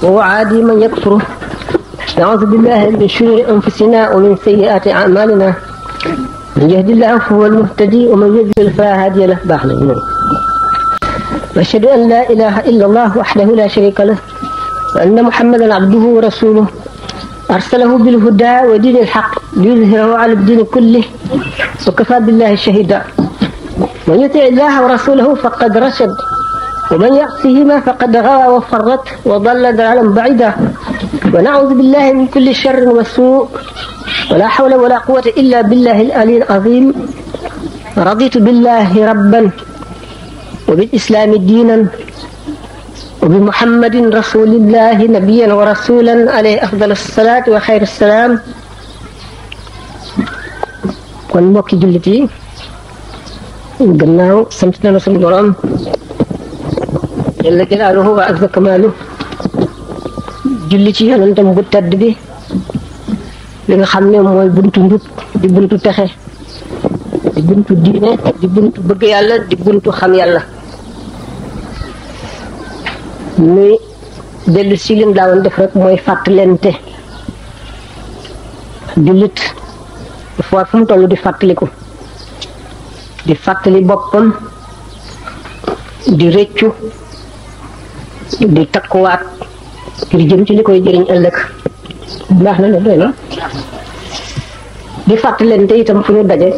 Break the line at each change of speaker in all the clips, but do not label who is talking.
وعادي من يكفره. نعوذ بالله من شرور أنفسنا ومن سيئات أعمالنا. من يهد الله فهو المهتدي ومن يضلل فلا هادي له. وأشهد أن لا إله إلا الله وحده لا شريك له وأن محمدا عبده ورسوله أرسله بالهدى ودين الحق ليظهره على الدين كله وكفى بالله شهيدا. من يطع الله ورسوله فقد رشد ومن يعصهما فقد غوى وفرط وضل ضلالا بعيدا. ونعوذ بالله من كل شر وسوء ولا حول ولا قوة إلا بالله العلي العظيم. رضيت بالله ربا وبالإسلام دينا وبمحمد رسول الله نبيا ورسولا عليه أفضل الصلاة وخير السلام. kon mbokki jullit yi gannaaw sant na sunu borom jalla jalaaluhu wa azza kamaalu julli ci yonentam bu tedd bi li nga xam ne mooy buntu njub di buntu texe di buntu diine di buntu bëgg yàlla di buntu xam yàlla. muy dellu si lim daawoon def rek mooy fàttalente. jullit dafa war fu mu toll di fàttaliku di fàttali boppam di rëccu di takkuwaat ngir jëm ci li koy jëriñ ëllëg. baax na la doy na di fàttalente itam fu ñu daje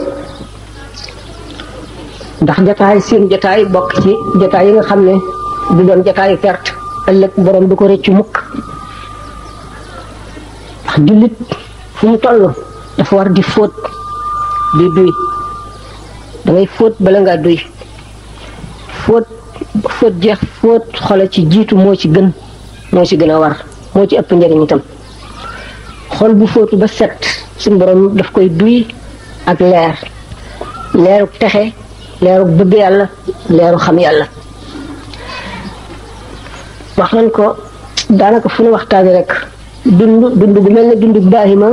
ndax jataay seen jataay bokk ci jataay yi nga xam ne du doon jataayu perte ëllëg borom du ko rëccu mukk. ndax jullit fu mu toll dafa war di fóot di duy. dangay fóot bala ngaa duy. fóot jeex fóot xole ci jiitu moo ci gën a war moo ci ëpp njëriñ itam. xol bu fóotu ba set suñu borom daf koy duy ak leeru texe leeru bëgg yàlla leeru xam yàlla. wax nañ ko daanaka fu ñu waxtaane rek dund bu mel ne dundug baahima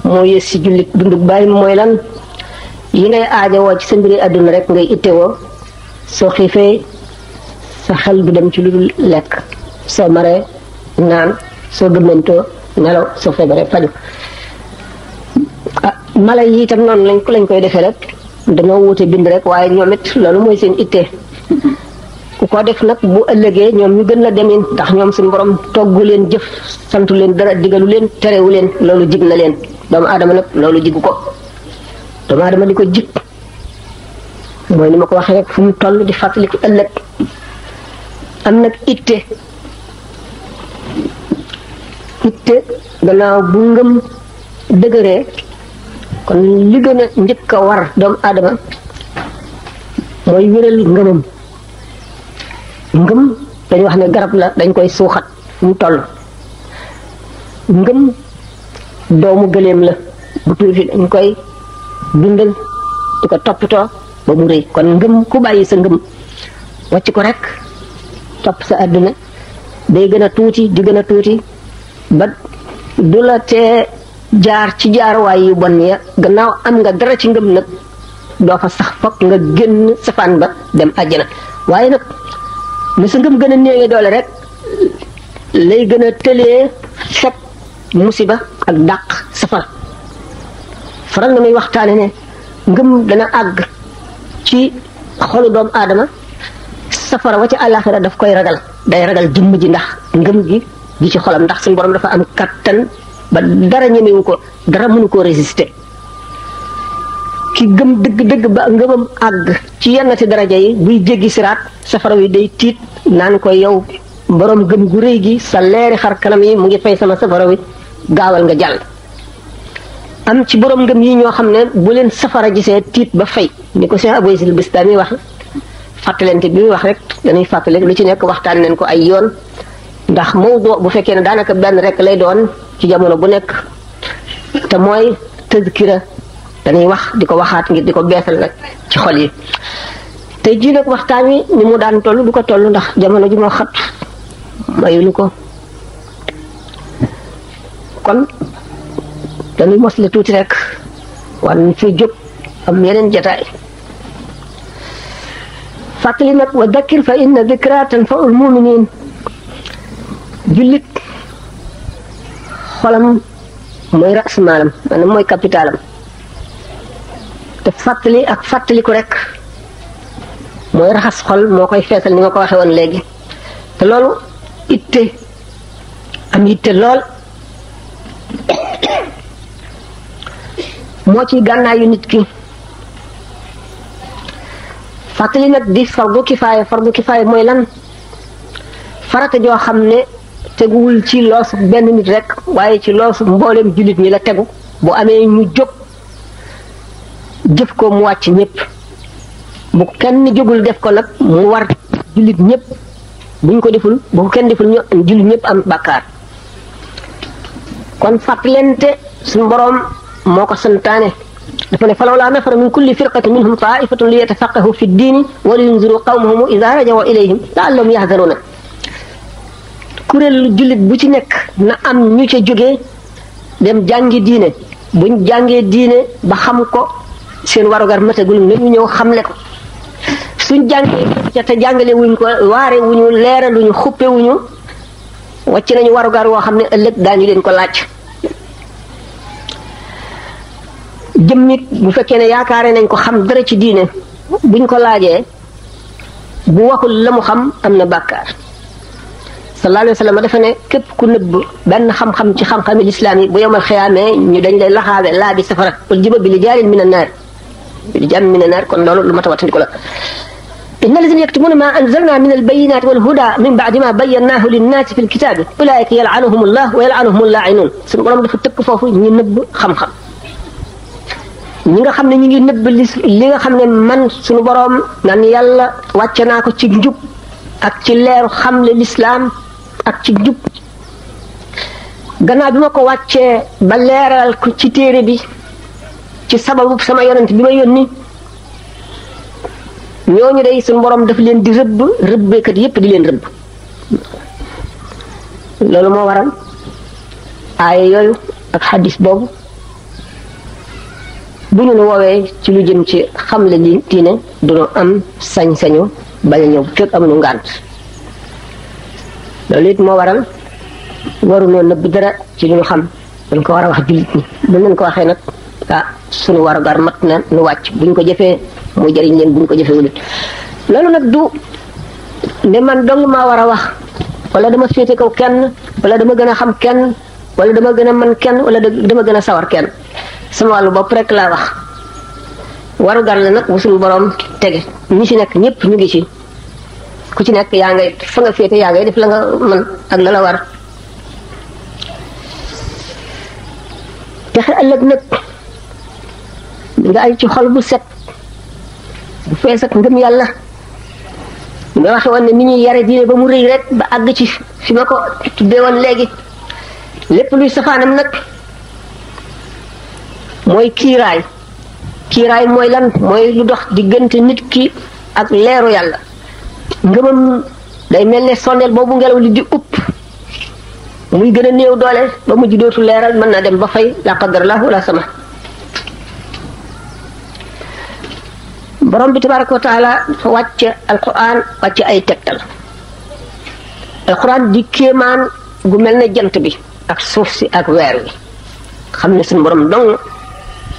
moo yées ci jullit. dundug baahima mooy lan? yi ngay aajowoo ci sa mbiri àdduna rek ngay ittewoo. soo xiifee sa xel du dem ci lu dul lekk, soo maree naan, soo gëmmentoo nelaw, soo feebaree faju. mala yi itam noonu lañ koy defee rek dañoo wuute bind rek waaye ñoom it loolu mooy seen ittee. ku ko def nag bu ëllëgee ñoom ñu gën la demin ndax ñoom suñu borom toggu leen jëf santu leen dara digalu leen terewu leen loolu jig na leen. doomu aadama nag loolu jigu ko. doomu aadama di ko jig mooy ni ma ko waxee rek fu mu toll di fàttaliku ëllëg am nag itte gannaaw bu ngëm dëgëree kon li gën a njëkk a war doomu aadama mooy wéral ngëmam. ngëm dañu wax ne garab la dañ koy suuxat fu mu toll. ngëm doomu gëléem la bu tuuti dañ koy dundal di ko toppatoo ba mu rëy. kon ngëm ku bàyyi sa ngëm wàcc ko rek topp sa àdduna day gën a tuuti di gën a tuuti ba du la tee jaar ci jaaruwaay yu bon ya. gannaaw am nga dara ci ngëm nag doo fa sax fokk nga génn safaan ba dem àjjana. waaye nag lu sa ngëm gën a néewee doole rek lay gën a tëlee fekk musiba ak dàq safar. faral na muy waxtaane ne ngëm dana àgg ci xolu doomu aadama safara wa ci àllaaxira daf koy ragal. day ragal jëmm ji ndax ngëm gi ci xolam ndax suñu borom dafa am kattan ba dara ñemewu ko, dara mënu koo résister. ki gëm dëgg-dëgg ba ngëmam àgg ci yenn ci daraja yi buy jéggi siraat safara wi day tiit naan ko yow borom gëm gu rëy gi sa leeri xar kanam yi mu ngi fay sama safara wi gaawal nga jàll. am ci borom ngëm yi ñoo xam ne bu leen safara gisee tiit ba fay ni ko Cheikh Abou Yazid Bistami wax. fàttalente bi muy wax rek dañuy fàttali lu ci nekk waxtaan nañ ko ay yoon ndax mawdu bu fekkee ne daanaka benn rek lay doon ci jamono bu nekk te mooy tazkira dañuy wax di ko waxaat ngir di ko beesal rek ci xol yi. tey jii nag waxtaan wi ni mu daan toll du ko toll ndax jamono ji moo xat mayuñu ko. kon dañuy mosle tuuti rek wan fi jóg am yeneen jataay. fàttali nag wa dakkir fa inna dikra tanfaul muminin. jullit xolam mooy rasmaalam maanaam mooy capitalam te fàttali ak fàttaliku rek mooy raxas xol moo koy feesal ni nga ko waxee woon léegi te loolu itte am itte lool moo ci gànnaayu nit ki fàttali nag di fardu kifaaya mooy lan farata joo xam ne teguwul ci loosu benn nit rek waaye ci loosu mbooleem jullit ñi la tegu bu amee ñu jóg jëf ko mu wàcc ñëpp bu kenn jógul def ko nag mu war jullit ñëpp buñ ko deful bu ko kenn deful ñu jullit ñëpp am bàkkaar kon fàttalente suñu boroom moo ko santaane dafa ne falawlaa nafara min kulli firqatin minhum taifatun li yatafaqahu fi ddiini wa liyunziru qawmahum idaa rajaw ilayhim laallahum yahzaruuna kuréel jullit bu ci nekk na am ñu ca jógee dem jàngi diine buñ jàngee diine ba xam ko seen warugar matagul nañu ñëw xamle ko suñ jàngee ca te jàngale wuñ ko waare wuñu leeraluñu xuppe wuñu wàcc nañu warugar woo xam ne ëllëg daañu leen ko laaj jëmmit bu fekkee ne yaakaare nañ ko xam dara ci diine buñ ko laajee bu waxul la mu xam am na bàkkaar sallallahu alayhi wa sallam dafa ne képp ku nëbb benn xam-xam ci xam-xami lislaam yi bu yomal xiyaamee ñu dañ lay laxaabe laa bi safara wal jiba bi li jaarin min annaar bi li jaarin min annaar kon loolu lu mat a wattandiko la inna allazina yaktumuna ma anzalna min albayinati walhuda min ba'di ma bayyannaahu linnaasi fi lkitaabi ulaa'ika yal'anuhum allah wa yal'anuhum allaa'inuun suñu borom dafa tëkk foofu ñu nëbb xam-xam ñi nga xam ne ñu ngi nëbb li nga xam ne man suñu borom naan yàlla wàcce naa ko ci njub ak ci leeru xamle lislaam ak ci njub gannaaw bi ma ko wàccee ba leeral ko ci téere bi ci sababu sama yonent bi ma yónni ñooñu day suñu borom daf leen di rëbbeekat yépp di leen rëbb loolu moo waral aaya yooyu ak xadis boobu bu ñu nu woowee ci lu jëm ci xamle li diine duñu am sañ-sañu bañ a ñëw fekk am nu ngànt loolu it moo waral warunoo nëbb dara ci lu ñu xam dañ ko war a wax jullit ñi bu leen ko waxee nag sunu warugar mat na nu wàcc buñ ko jëfee mu jëriñ leen buñ ko jëfee wulit loolu nag du ne man dong maa war a wax wala dama féete kaw kenn wala dama gën a xam kenn wala dama gën a man kenn wala dama gën a sawar kenn sama wàllu bopp rek laa wax warugar la nag bu suñu borom tege ñi ci nekk ñëpp ñu ngi ci ku ci nekk yaa ngay fa nga féete yaa ngay def la nga mën ak la la war texe ëllëg nag nga ay ci xol bu set bu fees ak ngëm yàlla nga waxe woon ne ni ñuy yare diine ba mu rëy rek ba àgg ci fi ma ko tuddee woon léegi lépp luy safaanam nag mooy kiiraay mooy lan mooy lu dox diggante nit ki ak leeru yàlla ngëmam day mel ne sondeel boobu ngelaw li di upp muy gën a néew doole ba mujj dootu leeral mën na dem ba fay la qadarallahu wala sama borom bi tabaraka wa taala dafa wàcce alquran wàcce ay tegtal alquran di kéemaan gu mel ne jant bi ak suuf si ak weer wi xam ne suñu borom dong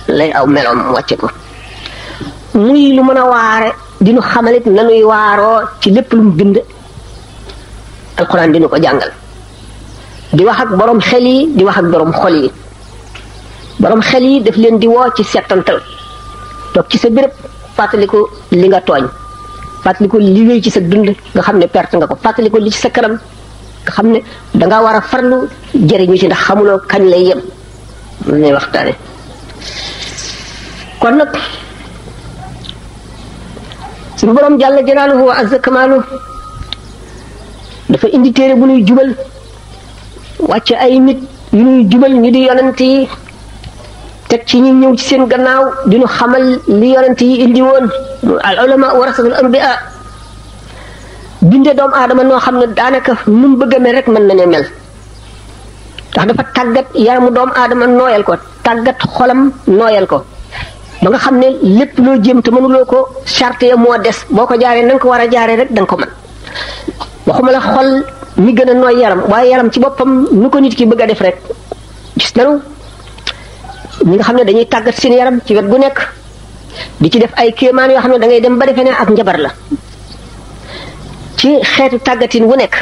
lay aw meloom wàcce ko muy lu mën a waare dinu xamalit nanuy waaroo ci lépp lu mu bind alquran dinu ko jàngal di wax ak borom xel yi di wax ak borom xol yi borom xel yi daf leen di woo ci settantal toog ci sa béréb fàttaliku li nga tooñ fàttaliku li wéy ci sa dund nga xam ne perte nga ko fàttaliku li ci sa kanam nga xam ne danga war a farlu jëriñu ci ndax xamuloo kañ lay yem mën nañ waxtaane kon nag suñu borom jàlla jalaaluhu wa azza kamaalu dafa indi téere bu nuy jubal wàcce ay nit yu nuy jubal ñu di yonent yi teg ci ñi ñëw ci seen gannaaw dinu xamal li yonent yi indi woon al ulama warasatul anbiya binde doomu aadama noo xam ne daanaka nu mu bëgg a mel rek mën na ne mel ndax dafa tàggat yaramu doomu aadama nooyal ko tàggat xolam nooyal ko ba nga xam ne lépp loo jéem te mënuloo ko charte ya moo des boo ko jaaree na nga ko war a jaaree rek da nga ko mën waxuma la xol mi gën a nooy yaram waaye yaram ci boppam nu ko nit ki bëgg a def rek gis nañu ñi nga xam ne dañuy tàggat seen yaram ci wet gu nekk di ci def ay kéemaan yoo xam ne da ngay dem ba defee ne ak njabar la ci xeetu tàggatin wu nekk.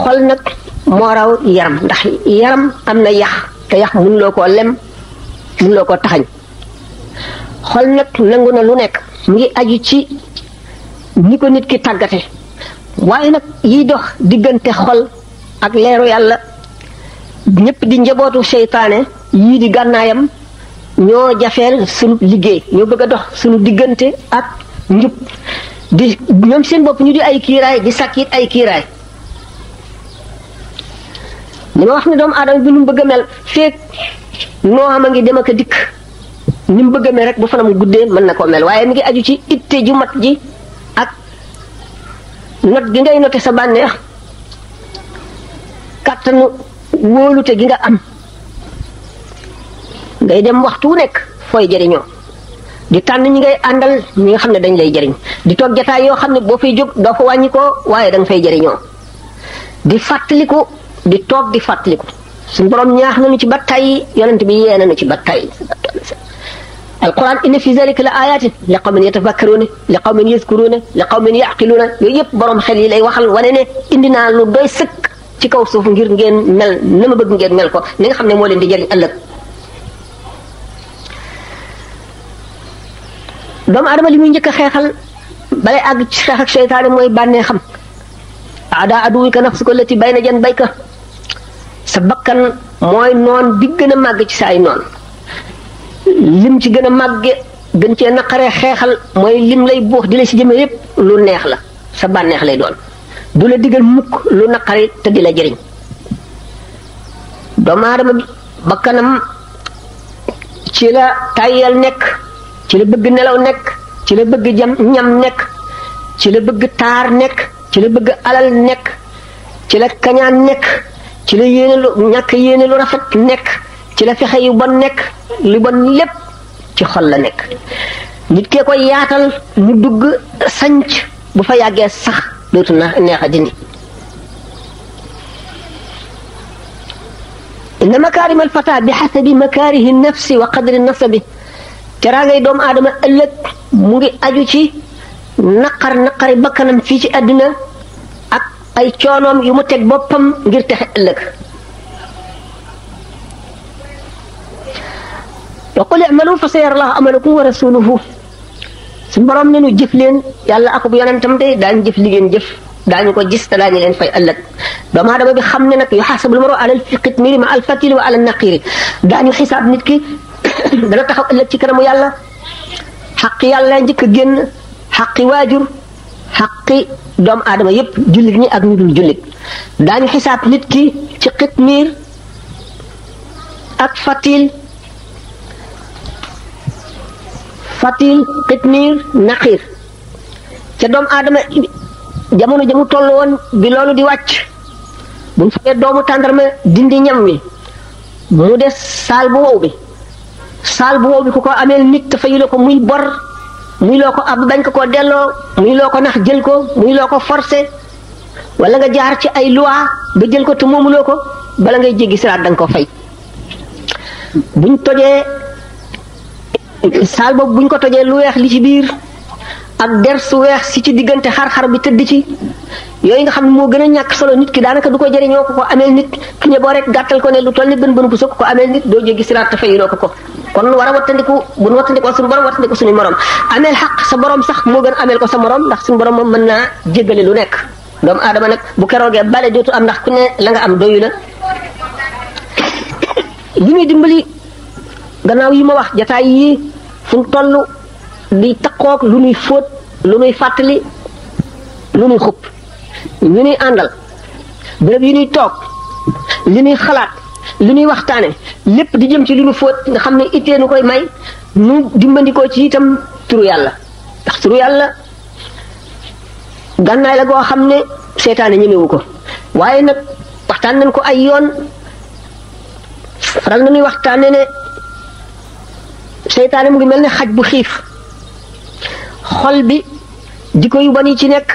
xol nag moo raw yaram ndax yaram am na yax te yax mënuloo koo lem mënuloo koo taxañ xol nag nangu na lu nekk mu ngi aju ci ni ko nit ki tàggate waaye nag yiy dox diggante xol ak leeru yàlla ñëpp di njabootu seytaane yii di gànnaayam ñoo jafeel sunu liggéey ñoo bëgg a dox sunu diggante ak njub di ñoom seen bopp ñu di ay kiiraay di sàkkit ay kiiraay li ma wax ne doomu aadama bi nu mu bëgg a mel feek noo xam a ngi dem ak a dikk ni mu bëgg a mel rek bu fanam guddee mën na koo mel waaye mi ngi aju ci itte ju mat ji ak not gi ngay note sa bànneex kàttanu wóolute gi nga am ngay dem waxtu wu nekk fooy jëriñoo di tànn ñi ngay àndal ñi nga xam ne dañ lay jëriñ di toog jataay yoo xam ne boo fiy jóg doo fa wàññi ko waaye da nga fay jëriñoo di fàttaliku di toog di fàttaliku suñu borom ñaax nañu ci ba tey yonent bi yee nañu ci ba tey alquran inna fi zalika la ayatin li qawmin yatafakkaruna li qawmin yazkuruna li qawmin yaqiluna yooyu yëpp borom xel yi lay waxal wane ne indi naa lu doy sëkk ci kaw suuf ngir ngeen mel na ma bëgg ngeen mel ko ni nga xam ne moo leen di jëriñ ëllëg. doomu adama li muy njëkk a xeexal balay àgg ci xeex ak seytaane mooy bànnee xam ada aduwika nafsuka allati bayna janbayka sa bakkan mooy noon bi gën a màgg ci sa ay noon lim ci gën a màgge gën cee naqaree xeexal mooy lim lay buux di la ci jëme yépp lu neex la sa bànneex lay doon du la digal mukk lu naqari te di la jëriñ doomu aadama bi bakkanam ci la tàyyal nekk ci la bëgg nelaw nekk ci la bëgg ñam nekk ci la bëgg taar nekk ci la bëgg alal nekk ci la kañaan nekk ci la yéene lu ñàkk yéene lu rafet nekk ci la fexe yu bon nekk lu bon lépp ci xol la nekk nit kee koy yaatal mu dugg sanc bu fa yàggee sax dootu na neex a dindi inna makaarimal fata bi xasabi makaarihi nafsi wa qadri nasabi teraangay doomu aadama ëllëg mu ngi aju ci naqari bakkanam fii ci àddina ak ay coonoom yu mu teg boppam ngir texe ëllëg wa qul i'malu fa sayara Allahu amalakum wa rasuluhu suñu borom ne nu jëf leen yàlla ak bu yonentam de daañu jëf li ngeen jëf daañu ko gis te daañu leen fay ëllëg doomu aadama bi xam ne nag yuhasabul mar'u ala al-qitmiri ma al-fatili wa ala an-naqiri daañu xisaab nit ki dana taxaw ëllëg ci kanamu yàlla xaqi yàlla njëkk a génn xaqi waajur xaqi doomu aadama yépp jullit ñi ak ñu dul jullit daañu xisaab nit ki ci xitmiir ak fatil xitmiir naqiir ca doomu aadama jamono jamu toll woon bi loolu di wàcc buñ fayee doomu tàndarma dindi ñam wi mu des saal bu wow bi ku ko ameel nit te fayu la ko muy bor muy loo ko ab bañ ko koo delloo muy loo ko nax jël ko muy loo ko forcé wala nga jaar ci ay loi ba jël ko te moomuloo ko bala ngay jéggi siraat da nga ko fay buñ tojee saal boobu buñ ko tojee lu weex li ci biir ak der su weex si ci diggante xar-xar bi tëdd ci yooyu nga xam ne moo gën a ñàkk solo nit ki daanaka du ko jëriñoo ko ameel nit ki ne boo rek gàttal ko ne lu toll ni bën bu sëkk ko ameel nit doo jéggi siraat te fayuloo ko kon war a wattandiku bu nu wattandikoo suñu borom wattandiku suñu morom ameel xaq sa borom sax moo gën ameel ko sa morom ndax suñu borom moom mën naa jéggale lu nekk doomu aadama nag bu keroogee bale dootu am ndax ku ne la nga am doyu la li muy dimbali gannaaw yi ma wax jataay yi fu mu toll di taqoog lu nuy fóot lu nuy fàttali lu nuy xupp ñu nuy àndal béréb yi nuy toog li nuy xalaat li nuy waxtaane lépp di jëm ci lu nu fóot nga xam ne ittee nu koy may nu dimbandikoo ci itam turu yàlla ndax turu yàlla gànnaay la goo xam ne seytaane ñemewu ko waaye nag waxtaan nañ ko ay yoon faral nañuy waxtaane ne seytaane mu ngi mel ne xaj bu xiif xol bi jikko yu bon yi ci nekk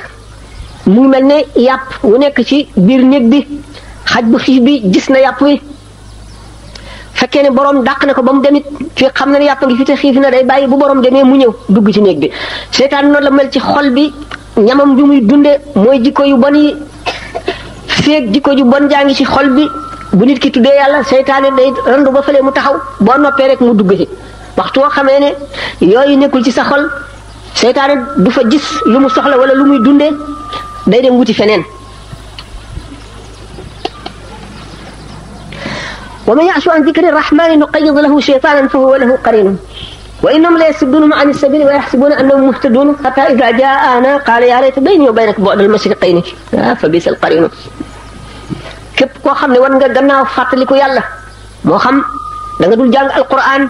mu ngi mel ne yàpp wu nekk ci biir néeg bi xaj bu xiif bi gis na yàpp wi fekkee ne borom dàq na ko ba mu demit fii xam na ne yàpp ngi fi te xiif na day bàyyi bu borom demee mu ñëw dugg ci néeg bi seytaan noonu la mel ci xol bi ñamam bi muy dunde mooy jikko yu bon yi feeg jikko ju bon jaa ngi ci xol bi bu nit ki tuddee yàlla seytaane day randu ba fële mu taxaw boo noppee rek mu dugg ci waxtu woo xamee ne yooyu nekkul ci sa xol seytaane du fa gis lu mu soxla wala lu muy dundee day dem wuti feneen wa man ya'shu an dhikri rahmani nuqayyid lahu shaytanan fa huwa lahu qarin wa innahum la yasuddunahum an as-sabili wa yahsabuna annahum muhtadun hatta idha ja'ana qala ya layta bayni wa baynaka bu'da al-mashriqayn fa bisa al-qarin képp koo xam ne war nga gannaaw fàttaliku yàlla moo xam da nga dul jàng alquran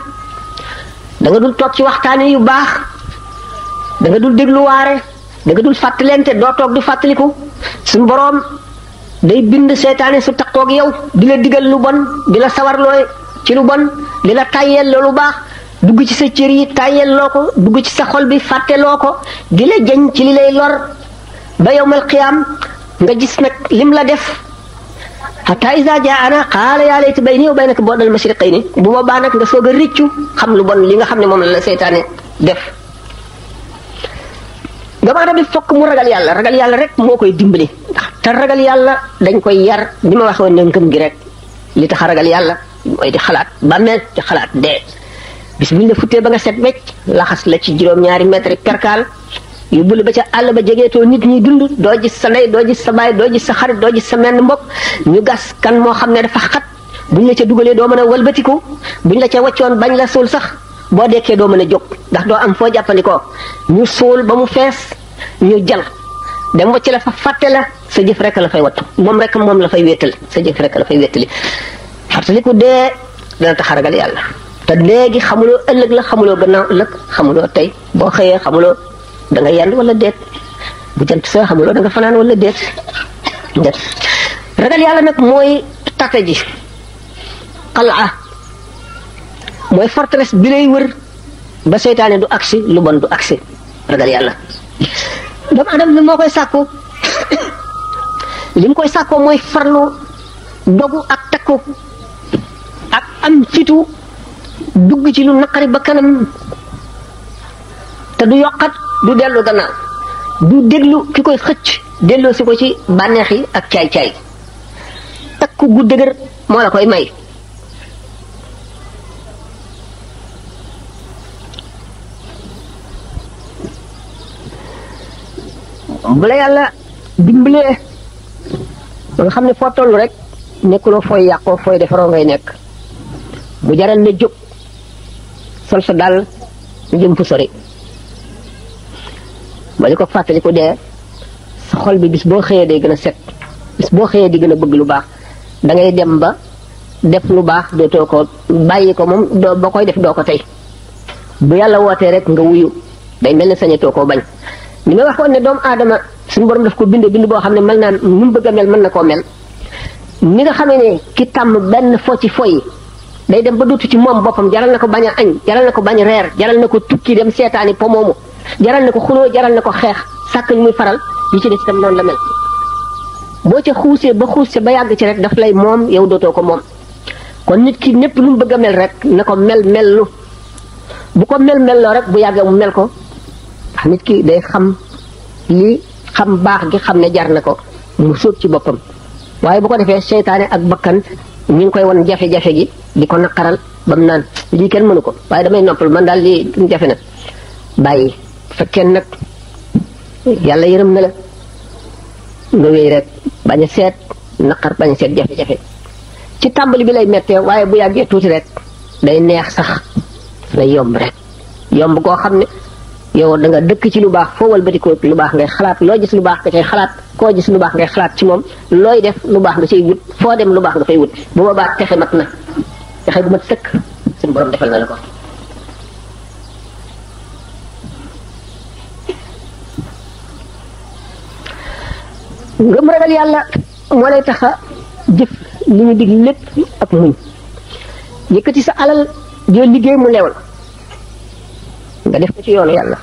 da nga dul toog ci waxtaan yu baax da nga dul déglu waare da nga dul fàttalente doo toog di fàttaliku suñu boroom day bind seytaane su taqoog yow di la digal lu bon di la sawarloo ci lu bon di la tàyyeel lu baax dugg ci sa cër yi tàyyeel loo ko dugg ci sa xol bi fàtteloo ko di la jañ ci li lay lor ba yawmal qiyaam nga gis nag lim la def hatta iza jaana qaala yaa layta bayni wa baynaka bu'dal mashriqayni bu boobaa nag nga soog a rëccu xam lu bon li nga xam ne moom la seytaane def doomu aadama bi fokk mu ragal yàlla rek moo koy dimbali ndax te ragal yàlla dañ koy yar ni ma waxoon ne ngëm gi rek li tax a ragal yàlla mooy di xalaat bàmmeel di xalaat dee bis buñ la futtee ba nga set wecc laxas la ci juróom-ñaari mètre perkaal yóbbu la ba ca àll ba jegeetoo nit ñi dund doo gis sa ndey doo gis sa baay doo gis sa xarit doo gis sa menn mbokk ñu gas kan moo xam ne dafa xat buñ la ca dugalee doo mën a walbatiku buñ la ca waccoon bañ la suul sax boo dekkee doo mën a jóg ndax doo am foo jàppandikoo ñu suul ba mu fees ñu jal dem wacc la fa fàtte la sa jëf rek la fay wattu moom rek moom la fay wéetal sa jëf rek la fay wéetali fàttaliku dee dana tax a ragal yàlla te léegi xamuloo ëllëg la xamuloo gannaaw ëllëg xamuloo tey boo xëyee xamuloo da nga yend wala déet bu jant soo xamuloo da nga fanaan wala déet ragal yàlla nag mooy tate ji qal'a mooy forteresse bi lay wër ba seytaane du agsi lu bon du agsi ragal yàlla doomu adam bi moo koy sàkku li mu koy sàkkoo mooy farlu dogu ak takku ak am fitu dugg ci lu naqari ba kanam te du yokkat du dellu gannaaw du déglu ki koy xëcc delloo si ko ci bànneex yi ak caay-caay takku gu dëgër moo la koy may bu la yàlla dimbalee ba nga xam ne foo toll rek nekkuloo fooy yàqoo fooy defaroo ngay nekk bu jaral ne jóg sol sa dal jëm fu sori ba li ko fàttali ko dee sa xol bi bis boo xëyee day gën a set bis boo xëyee di gën a bëgg lu baax da ngay dem ba def lu baax dootoo ko bàyyi ko moom doo ba koy def doo ko tey bu yàlla wootee rek nga wuyu day mel ne sañatoo koo bañ li may waxoon ne doomu aadama suñu borom daf ko bind boo xam ne mel naan nu mu bëgg a mel mën na koo mel ni nga xamee ne ki tàmm benn fo ci foy day dem ba dootu ci moom boppam jaral na ko bañ a añ jaral na ko bañ reer jaral na ko tukki dem seetaani po moomu jaral na ko xuloo jaral na ko xeex sàkk ñu muy faral yi ci des itam noonu la mel boo ca xuusee ba yàgg ci rek daf lay moom yow dootoo ko moom kon nit ki népp lu mu bëgg a mel rek na ko mel lu bu ko mel loo rek bu yàggee mu mel ko ndax nit ki day xam li xam baax gi xam ne jar na ko mu sóob ci boppam waaye bu ko defee seytaane ak bakkan ñu ngi koy won jafe-jafe gi di ko naqaral ba mu naan lii kenn mënu ko waaye damay noppal man daal lii jafe na bàyyi fekkee nag yàlla yërëm na la nga wéy rek bañ a seet naqar bañ a seet jafe-jafe ci tàmbali bi lay mettee waaye bu yàggee tuuti rek day neex sax day yomb rek yomb koo xam ne yow da nga dëkk ci lu baax foo walbati ko lu baax ngay xalaat loo gis lu baax nga cay xalaat koo gis lu baax ngay xalaat ci moom looy def lu baax nga cay wut foo dem lu baax nga fay wut bu boobaa texe mat na texe bu mat sëkk suñu borom defal na la ko ngëm ragal yàlla moo lay tax a jëf li ñu dig lépp ak muñ yëkkati sa alal joo liggéey mu lewal nga def ko ci yoonu yàlla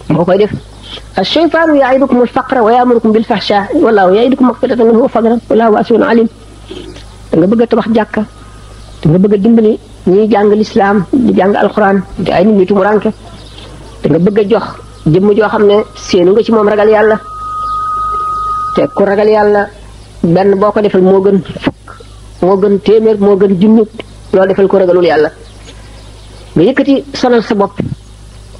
boo koy def الشيطان يعيدكم الفقر ويأمركم بالفحشاء والله يعيدكم مغفرة منه وفضلا والله واسع عليم nga bëgg tabax jàkka te nga bëgg a dimbali ñuy jàng lislaam di jàng alxuraan di ay nit ñu tumuranke te nga bëgg a jox jëmm joo xam ne séenu nga ci moom ragal yàlla te ku ragal yàlla benn boo ko defal moo gën fukk moo gën téeméer moo gën junni loo defal ko ragalul yàlla nga yëkkati sonal sa bopp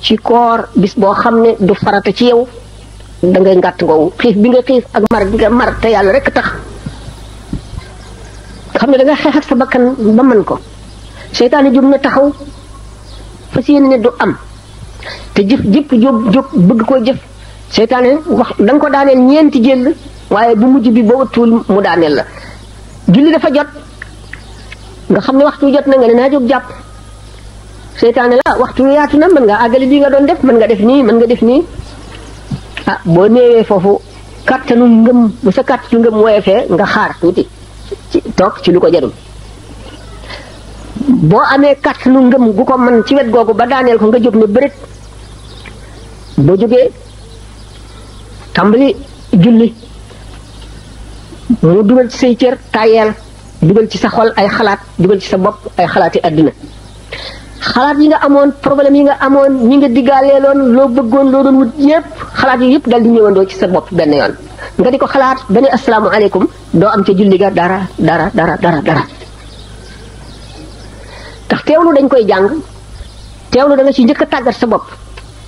ci koor bis boo xam ne du farata ci yow da ngay ngàtt ngoowu xiif bi nga xiif ak mar bi nga mar te yàlla rek tax xam ne da nga xeex ak sa bakkan ba mën ko seytaane jóg na taxaw fas yéene ne du am te jëf jëpp jóg bëgg koo jëf seytaane wax da nga ko daaneel ñeenti jël waaye bu mujj bi boo ëttuwul mu daaneel la julli dafa jot nga xam ne waxtu jot na nga ne naa jóg jàpp seytaane la waxtu yaatu na mën nga àggali bi nga doon def mën nga def nii mën nga def nii ah boo néewee foofu kàttanu ngëm bu sa kàttanu ngëm woyefee nga xaar tuuti ci toog ci lu ko jarul boo amee kàttanu ngëm gu ko mën ci wet googu ba daaneel ko nga jóg ne bërit boo jógee tàmbali julli mu dugal ci say cër tayeel dugal ci sa xol ay xalaat dugal ci sa bopp ay xalaati àddina xalaat yi nga amoon problème yi nga amoon ñi nga diggaaleeloon loo bëggoon loo doon wut yépp xalaat yi yépp dal di ñëwandoo ci sa bopp benn yoon nga di ko xalaat ba ne asalaamaaleykum doo am ca julli ga dara tax teewlu dañ koy jàng teewlu da nga ci njëkk a tàggat sa bopp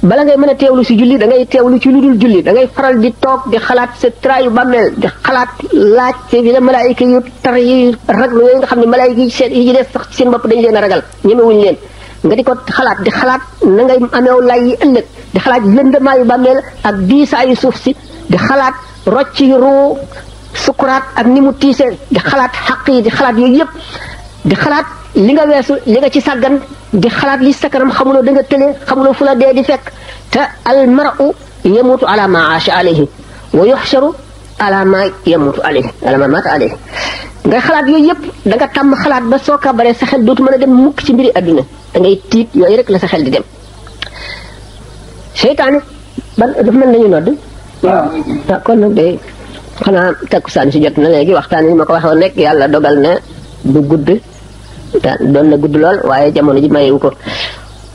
bala ngay mën a teewlu si julli da ngay teewlu ci lu dul julli da ngay faral di toog di xalaat sa traayu bàmmeel di xalaat laaj te bi la malaayika yu tar yi raglu yooyu nga xam ne malaayika yi seen yi des sax ci seen bopp dañ leen a ragal ñemewuñ leen nga di ko xalaat di xalaat na ngay ameew lay yi ëllëg di xalaat lëndamaayu bàmmeel ak diisaayu suuf si di xalaat rocc yi ruu sukuraat ak ni mu tiisee di xalaat xaq yi di xalaat yooyu yëpp di xalaat li nga weesu li nga ci sàggan di xalaat li sa kanam xamuloo da nga tële xamuloo fu la dee di fekk te al mar'u yamutu ala ma aasha alayhi wa yuxsharu ala ma yamutu alayhi ala ma maata alayhi ngay xalaat yooyu yëpp da nga tàmm xalaat ba soo kabaree sa xel dootu mën a dem mukk ci mbiri adduna da ngay tiit yooyu rek la sa xel di dem seytaane ban dafa mel nañu nodd waaw kon nag day xanaa takkusaan si jot na léegi waxtaan yi ma ko waxoon rek yàlla dogal na du gudd doon na gudd lool waaye jamono ji mayewu ko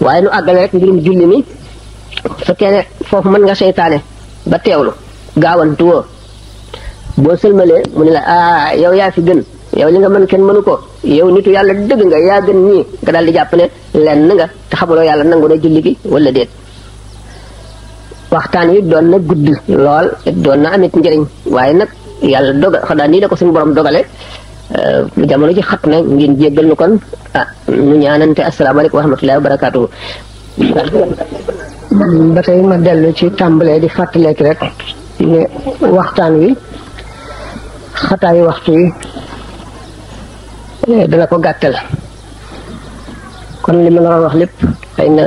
waaye nu àggale rek mbirum julli mi fekkee ne foofu mën nga seytaane ba teewlu gaawantu woo boo sëlmalee mu ne la yow yaa fi gën yow li nga mën kenn mënu ko yow nitu yàlla dëgg nga yaa gën ñii nga daal di jàpp ne lenn nga te xamuloo yàlla nangu na julli gi wala déet waxtaan wi doon na gudd lool doon na amit njëriñ waaye nag yàlla dogal xanaa nii la ko suñu borom dogale jamono ji xat na ngeen jéggal nu kon nu ñaanante asalaamaaleykum wa rahmatullahi wa barakaatuhu ba tey ma dellu ci tàmbalee di fàttaleeki rek ne waxtaan wi xataayu waxtu wi dana ko gàttal kon li ma la wax lépp xëy na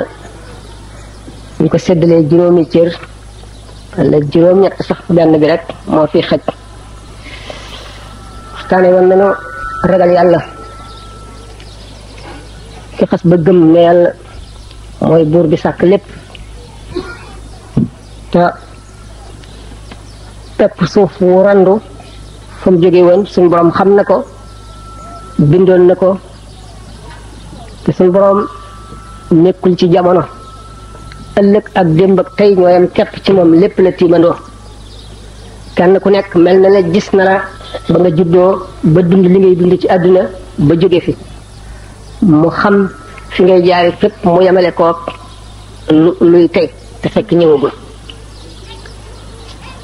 ñu ko séddalee juróomi cër wala juróom-ñett sax benn bi rek moo fi xëj waxtaane woon nañu ragal yàlla ki xas ba gëm ne yàlla mooy buur bi sàkk lépp te pepp suuf wu randu fu mu jóge woon suñu borom xam na ko bindoon na ko te suñu borom nekkul ci jamono ëllëg ak démb ak tey ñooyam képp ci moom lépp la tiimandoo kenn ku nekk mel na la gis na la ba nga juddoo ba dund li ngay dund ci àdduna ba jóge fi mu xam fi ngay jaari fépp mu yemale koog luy tey te fekk ñëwagul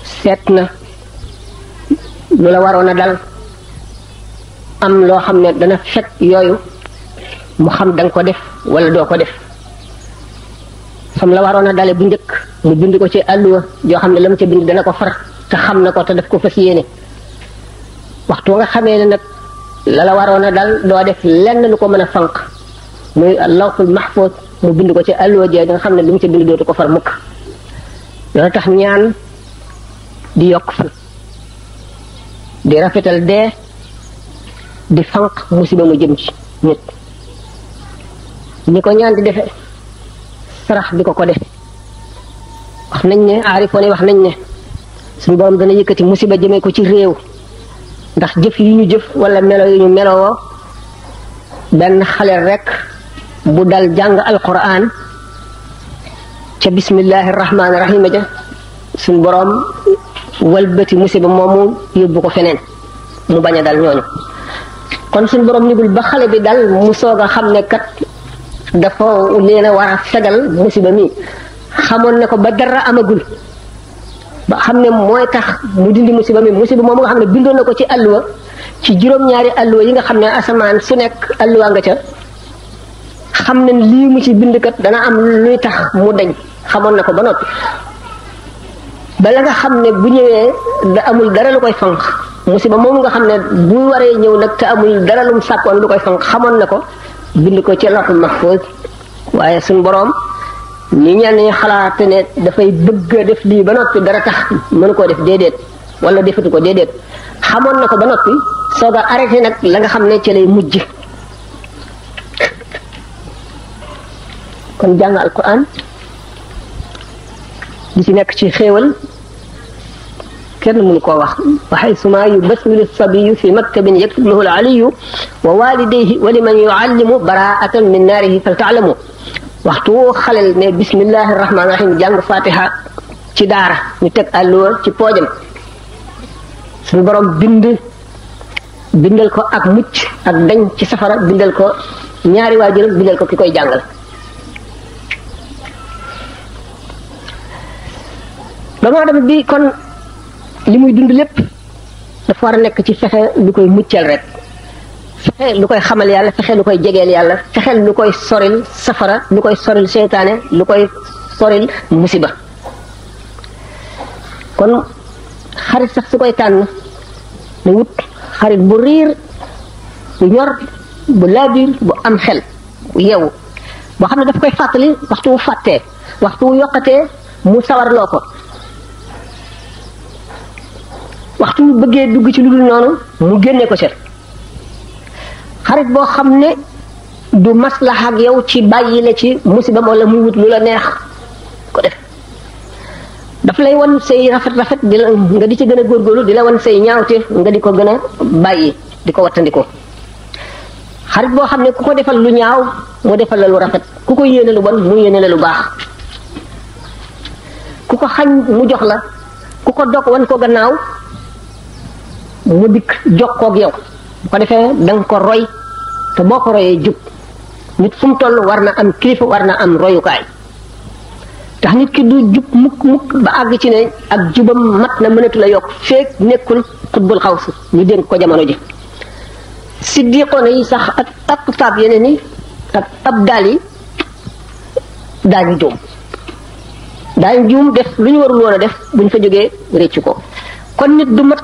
seet na lu la waroon a dal am loo xam ne dana fekk yooyu mu xam danga ko def wala doo ko def fam la waroon a dale bu njëkk mu bind ko ci àlluwa joo xam ne la mu ca bind dana ko far te xam na ko te daf ko fas yéene waxtu nga xamee ne nag la waroon a dal doo def lenn lu ko mën a fanq muy lawhul mahfuz mu bind ko ci àlluwa joo nga xam ne lu mu ca bind dootu ko far mukk loolu tax ñaan di yokk fan di rafetal dee di fanq musiba mu jëm ci nit ni ko ñaan di defe sarax di ko def wax nañ ne aarifoon yi wax nañ ne suñu borom dana yëkkati musiba jëmee ko ci réew ndax jëf yi ñu jëf wala melo yu ñu melowoo benn xale rek bu dal jàng alquran ca bismillahi rahmaani rahim ja suñ borom walbati musiba moomu yóbbu ko feneen mu bañ a dal ñooñu kon suñ borom nigul ba xale bi dal mu soog a xam ne kat dafa leen a war a fegal musiba mi xamoon ne ko ba dara amagul ba xam ne mooy tax mu dindi musiba moomu nga xam ne bindoon na ko ci àlluwa ci juróom-ñaari àlluwa yi nga xam ne asamaan su nekk àlluwa nga ca xam ne lii mu ci bind kat dana am luy tax mu dañ xamoon na ko ba noppi bala nga xam ne bu ñëwee da amul dara lu koy fanq musiba moomu nga xam ne bu waree ñëw nag te amul dara lu mu sàkkoon lu koy fanq xamoon na ko bind ko ci lawhul mahfuz waaye suñ boroom ñi ñenn ñi xalaate ne dafay bëgg a def lii ba noppi dara tax mënu koo def déedéet wala defatu ko déedéet xamoon na ko ba noppi soog a arrêté nag la nga xam ne ci lay mujj kon jàng alquran di ci nekk ci xéewal kenn mënu koo wax wa haysuma yubasmilu sabiyu fi maktabin yaktubuhu alaliyu wa walidayhi wa liman yuallimu baraatan min naarihi fal taalamu waxtu woo xalel ne bismillahi rahmaani rahim jàng fatiha ci daara ñu teg àlluwa ci poojam suñu borom bindal ko ak mucc ak dañ ci safara bindal ko ñaari waajuram bindal ko ki koy jàngal doomu aadama bi kon li muy dund lépp dafa war a nekk ci fexe lu koy muccal rek fexe lu koy xamal yàlla fexe lu koy jegeel yàlla fexe lu koy soril safara lu koy soril seytaane lu koy soril musiba kon xarit sax su koy tànn na wut xarit bu riir bu ñor bu laabiir bu am xel bu yeewu boo xam ne daf koy fàttali waxtu wu fàttee waxtu wu yokkatee mu sawarloo ko waxtu wu bëggee dugg ci lu dul noonu mu génne ko ca xarit boo xam ne du maslaha ak yow ci bàyyi la ci musiba wala muy wut lu la neex ko def daf lay wan say rafet di la nga di ci gën a góorgóorlu di la wan say ñaawte nga di ko gën a bàyyi di ko wattandiko xarit boo xam ne ku ko defal lu ñaaw mu defal la lu rafet ku ko yéene lu bon mu yéene la lu baax ku ko xañ mu jox la ku ko dog wan ko gannaaw mu dikk jokkoog yow bu ko defee danga ko roy te boo ko royee jub nit fu mu toll war na am kilifa war na am royukaay tax nit ki du jub mukk ba àgg ci ne ak jubam mat na mënatu la yokk feek nekkul xutbul xaws ñu dénk ko jamono ji siddiqoona yi sax ak aqtaab yeneen yi ak abdaal yi daañu juum def lu ñu warul woon a def buñ fa jógee réccu ko kon nit du mat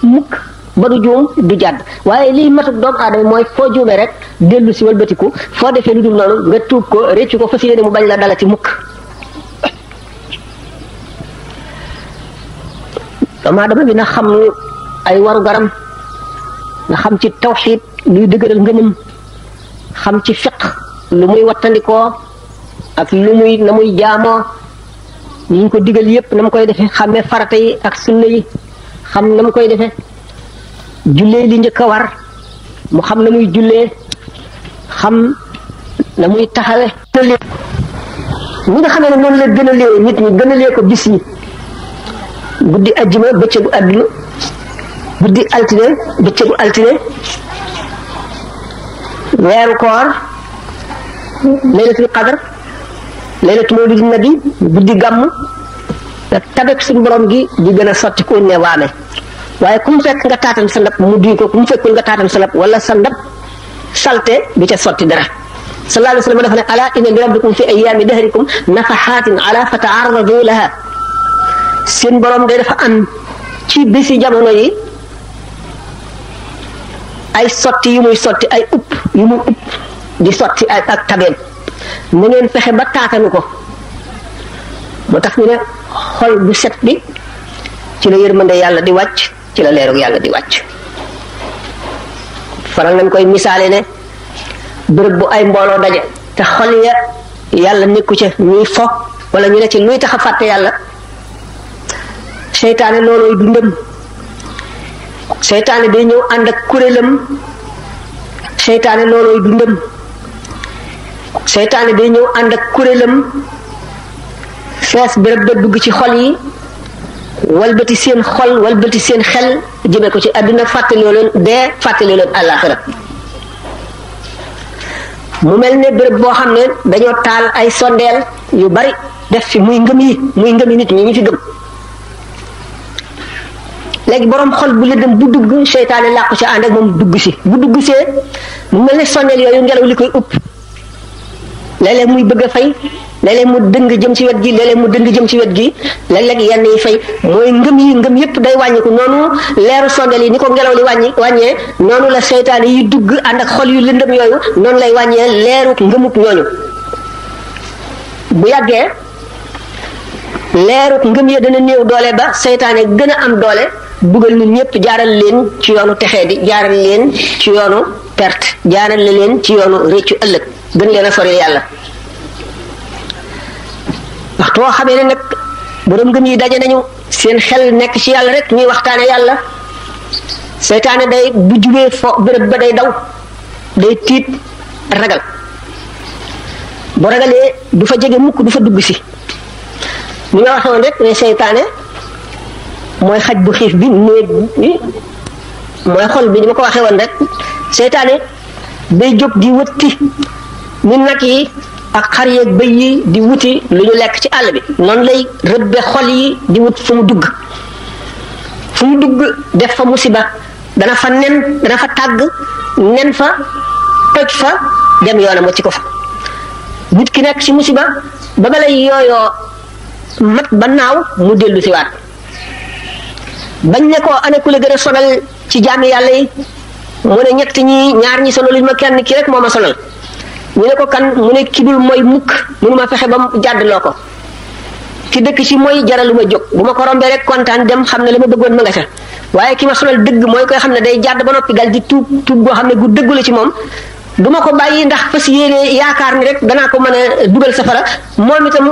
mukk ba du juum du jàdd waaye lii matuk doomu aadama mooy foo juumee rek dellu si walbatiku foo defee lu dul noonu nga tuub ko réccu ko fas yéene mu bañ la dalati mukk doomu aadama bi na xam ay waru garam nga xam ci tawxiid luy dëgëral ngëmam xam ci fiq lu muy wattandikoo ak lu muy na muy jaamoo ñu ko digal yépp na mu koy defee xàmmee farata yi ak sunna yi xam na mu koy defee jullee li njëkk a war mu xam na muy jullee xam na muy taxawe ñi nga xamee ne noonu la gën a lee nit ñi gën a lee ko bis yi guddi ajjuma bëccëgu àdduna guddi altine bëccëgu altine weeru koor laylatul qadr laylatu mawlidi nabi guddi gàmm te tabek suñu borom gi di gën a sotti ku ne waame waaye ku mu fekk nga taatan sa ndab mu duy ko ku mu fekkul nga taatan sa ndab wala sa ndab salte bi ca sotti dara sallallahu alayhi wa sallam dafa ne ala inna li rabbikum fi ayyaami dahrikum nafaxaatin ala fa taarradu laha seen borom day dafa am ci bisi jamono yi ay sotti yu muy sotti ay upp yu muy upp di sotti ak tabeem na ngeen fexe ba taatanu ko moo tax ñu ne xol bu set bi ci la yërmande yàlla di wàcc ci la leerug yàlla di wàcc faral nañ koy misaale ne bërëb bu ay mbooloo daje te xol ya yàlla nekku ca ñuy fo wala ñu ne ci luy tax a fàtte yàlla seytaane loolooy dundam seytaane day ñëw ànd ak kuréelam seytaane loolooy dundam seytaane day ñëw ànd ak kuréelam fees béréb ba dugg ci xol yi walbati seen xol walbati seen xel jëme ko ci àdduna fàttaloo leen dee fàttaloo leen àllaaxira mu mel ne béréb boo xam ne dañoo taal ay sondeel yu bari def fi muy ngëm yi nit ñi ñu fi gëm léegi borom xol bu lëndëm bu dugg seytaane làqu ci ànd ak moom dugg si bu dugg see mu mel ne sondeel yooyu ngelaw li koy upp léeg-léeg muy bëgg a fay léeg-léeg mu dëng jëm ci wet gi léeg-léeg mu dëng jëm ci wet gi léeg-léeg yenn yi fay mooy ngëm yépp day wàññiku noonu leeru sondeel yi ni ko ngelaw li wàññee noonu la seytaane yi dugg ànd ak xol yu lëndëm yooyu noonu lay wàññee leeru ngëmuk ñooñu bu yàggee leeru ngëm ya dana néew doole ba seytaane gën a am doole dugal nit ñëpp jaaral leen ci yoonu texee di jaaral leen ci yoonu perte jaaral leen ci yoonu réccu ëllëg gën leen a sori yàlla waxtu woo xamee ne nag borom ngëm yi daje nañu seen xel nekk ci yàlla rek ñuy waxtaane yàlla seytaane day bu jubee fo béréb ba day daw day tiit ragal bu ragalee du fa jege mukk du fa dugg si ñu nga waxoon rek ne seytaane mooy xaj bu xiif bi néeg bi mooy xol bi ni ma ko waxee woon rek seytaane day jóg di wëtti ni nag yi ak xar yeeg bëy yi di wuti lu ñu lekk ci àll bi noonu lay rëbbe xol yi di wut fu mu dugg def fa musiba dana fa tàgg nen fa toj fa dem yoonam wacci ko fa nit ki nekk ci musiba ba balay yooyoo mat ba naaw mu dellu si waat bañ ne ko ana ku la gën a sonal ci jaami yàlla yi mu ne ñett ñi ñaar ñi sonaluñ ma kenn ki rek moo ma sonal ñu ne ko kan mu ne kidul mooy mukk mënuma fexe ba mu jàddloo ko ki dëkk ci mooy jaraluma jóg bu ma ko rombee rek kontaan dem xam ne la ma bëggoon ma nga ca waaye ki ma sonal dëgg mooy koy xam ne day jàdd ba noppi dal di tuub goo xam ne gu dëggu la ci moom du ma ko bàyyi ndax fas yéene yaakaar ni rek danaa ko mën a dugal safara moom itam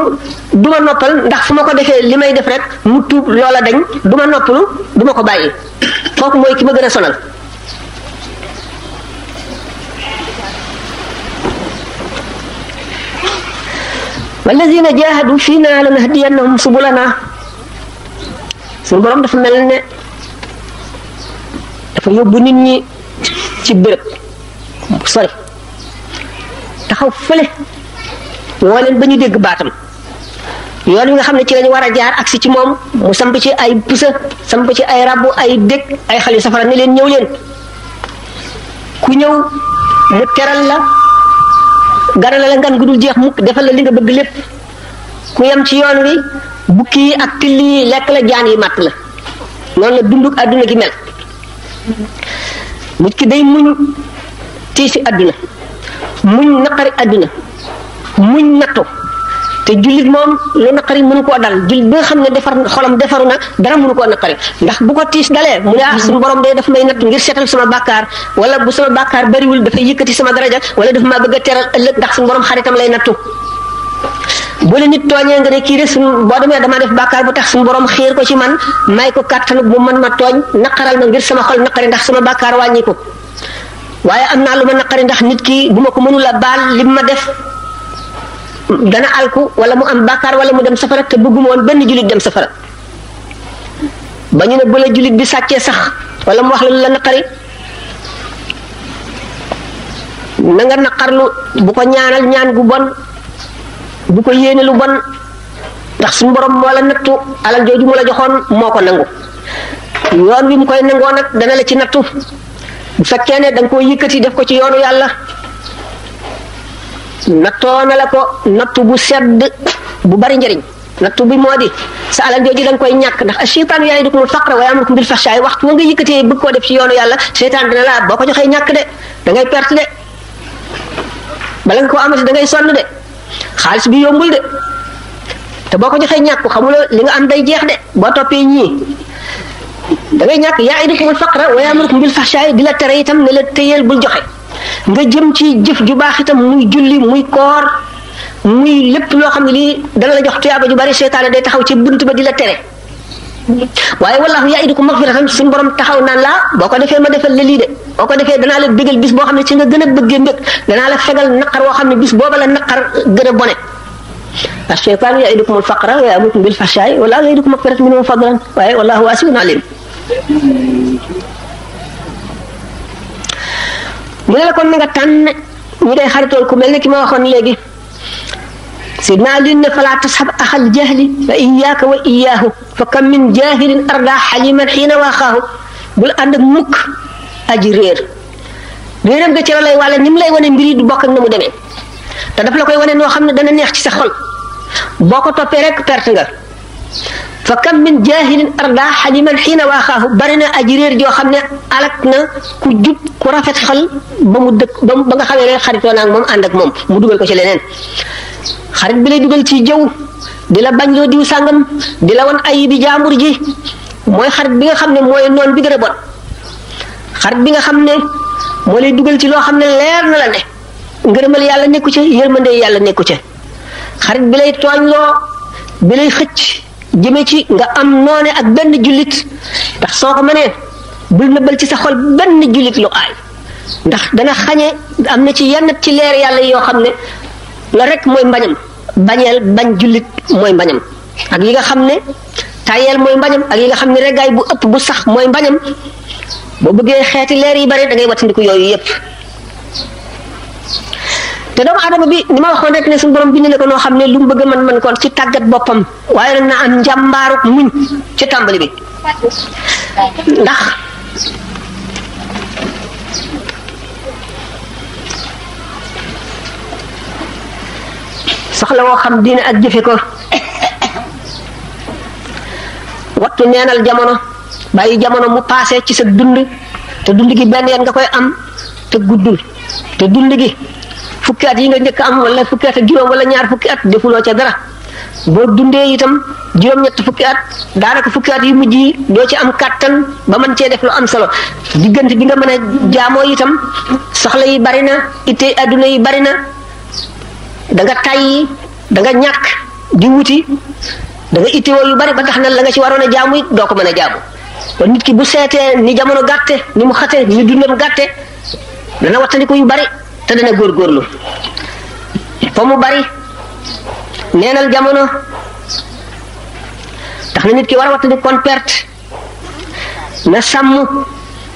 du ma noppal ndax fu ma ko defee li may def rek mu tuub loola dañ du ma noppalu du ma ko bàyyi kooku mooy ki ma gën a sonal walladina jahadu fiina lanahdiyannahum subulana suñu borom dafa mel ne dafa yóbbu nit ñi ci béréb sori taxaw fële woo leen ba ñu dégg baatam yoon wi nga xam ne ci lañu war a jaar agsi ci moom mu samp ci ay pusa samp ci ay rabbu ay dëkk ay xali safara ne leen ñëw leen ku ñëw mu teral la ganale la ngan gu dul jeex mukk defal la li nga bëgg lépp ku yem ci yoon wi bukki yi ak till yi lekk la jaan yi màtt la noonu la dunduk àdduna gi mel nit ki day muñ tiisi àdduna muñ naqari àdduna muñ nattu te jullit moom lu naqari mënu koo dal jullit bi nga xam ne xolam defaru na dara mënu koo naqari ndax bu ko tiis dalee mu ne suñu borom de daf may natt ngir seetal sama bàkkaar wala bu sama bàkkaar bariwul dafay yëkkati sama daraja wala daf maa bëgg a teral ëllëg ndax suñu borom xaritam lay nattu bu la nit tooñee nga ne kii de suñu boo demee dama def bàkkaar bu tax suñu borom xiir ko ci man may ko kàttanu bu mën ma tooñ naqaral ma ngir sama xol naqari ndax sama bàkkaar wàññi ko waaye am naa lu ma naqari ndax nit ki bu ma ko mënula baal lim ma def dana alku wala mu am bàkkaar wala mu dem safara te bëgguma woon benn jullit dem safara ba ñu ne bu la jullit bi sàccee sax wala mu wax la lu la naqari na nga naqarlu bu ko ñaanal ñaan gu bon bu ko yéene lu bon ndax suñu borom moo la nattu alal jooju mu la joxoon moo ko nangu yoon wi mu koy nangoo nag dana la ci nattu bu fekkee ne da nga koo yëkkati def ko ci yoonu yàlla nattoo na la ko nattu bu sedd bu bari njëriñ nattu bi moo di sa alal jooju da nga koy ñàkk ndax seytaan ya'idukumul faqra wa ya'murukum bil fahsha'i waxtu wa nga yëkkatee bëgg koo def ci yoonu yàlla seytaan dina la boo ko joxee ñàkk de da ngay perte de bala nga ko amati da ngay sonn de xaalis bi yombul de te boo ko joxee ñàkk xamuloo li nga am day jeex de boo toppee ñii da ngay ñàkk ya'idukumul faqra wa ya'murukum bil fahsha'i di la tere itam ne la téyeel bul joxe nga jëm ci jëf ju baax itam muy julli muy koor muy lépp loo xam ne lii dana la jox tuyaaba ju bari seytaane day taxaw ci bunt ba di la tere waaye wallahu ya'idukum maghfiratan suñu borom taxaw naan laa boo ko defee ma defal la lii de boo ko defee danaa la bégal bis boo xam ne ci nga gën a bëggee mbég danaa la fegal naqar woo xam ne bis booba la naqar gën a bone ash-shaytaanu ya'idukumul faqra wa ya'murukum bil fahshaa'i wallahu ya'idukum maghfiratan minhu wa fadlan waaye wallahu waasi'un alim mu ne la kon na nga tànn ñu day xaritool ku mel ne ki ma waxoon léegi sidna Ali ne falaa tashab axal jahli fa iyaaka wa iyaahu fa kam min jahilin arda xaliman xiina waaxaahu bul ànd ak mukk aji réeram nga ci la lay wàlle ni mu lay wane mbir yi du bokk ak na mu demee te daf la koy wane noo xam ne dana neex ci sa xol boo ko toppee rek perte nga fa kam min jahilin arda xaliman xiina waaxaahu bari na aji réer joo xam ne alak na ku jub ku rafet xol ba mu dëkk ba nga xamee ne xaritoo naa ak moom ànd ak moom mu dugal ko ci leneen xarit bi lay dugal ci jëw di la bañ loo diw sàngam di la wan ayi bi jaambur ji mooy xarit bi nga xam ne mooy noon bi gën a bon xarit bi nga xam ne moo lay dugal ci loo xam ne leer na la ne ngërëmal yàlla nekku ca yërmande yàlla nekku ca xarit bi lay tooñ loo bi lay xëcc jëme ci nga am noone ak benn jullit ndax soo ko mënee bul nëbbal ci sa xol benn jullit lu aay ndax dana xañe am na ci yenn ci leer yàlla yoo xam ne la rek mooy mbañam bañeel bañ jullit mooy mbañam ak yi nga xam ne tayeel mooy mbañam ak yi nga xam ne reggaay bu ëpp bu sax mooy mbañam boo bëggee xeeti leer yi bari da ngay wattandiku yooyu yépp te doomu adama bi ni ma waxoon rek ne suñu borom bind na ko noo xam ne lu mu bëgg man kon ci tàggat boppam waaye nag na am njàmbaaruk muñ ci tàmbali bi ndax soxla woo xam diine ak jëfe ko wattu neenal jamono bàyyi jamono mu paase ci sa dund te dund gi benn yoon nga koy am te guddul te dund gi fukki at yi nga njëkk am wala fukki at ak juróom wala ñaar fukki at defuloo ca dara boo dundee itam juróom-ñett fukki at daanaka fukki at yu mujj yi doo ci am kàttan ba mën cee def lu am solo diggante bi nga mën a jaamoo itam soxla yi bari na ittey adduna yi bari na da nga tàyyi da nga ñàkk di wuti da nga ittewoo yu bari ba tax na la nga ci waroon a jaamu it doo ko mën a jaamu kon nit ki bu seetee ni jamono gàtte ni mu xate ni dundam gàtte dana wattandiku yu bari te dana góorgóorlu fa mu bari neenal jamono tax na nit ki war a wattandiku kon perte na sàmm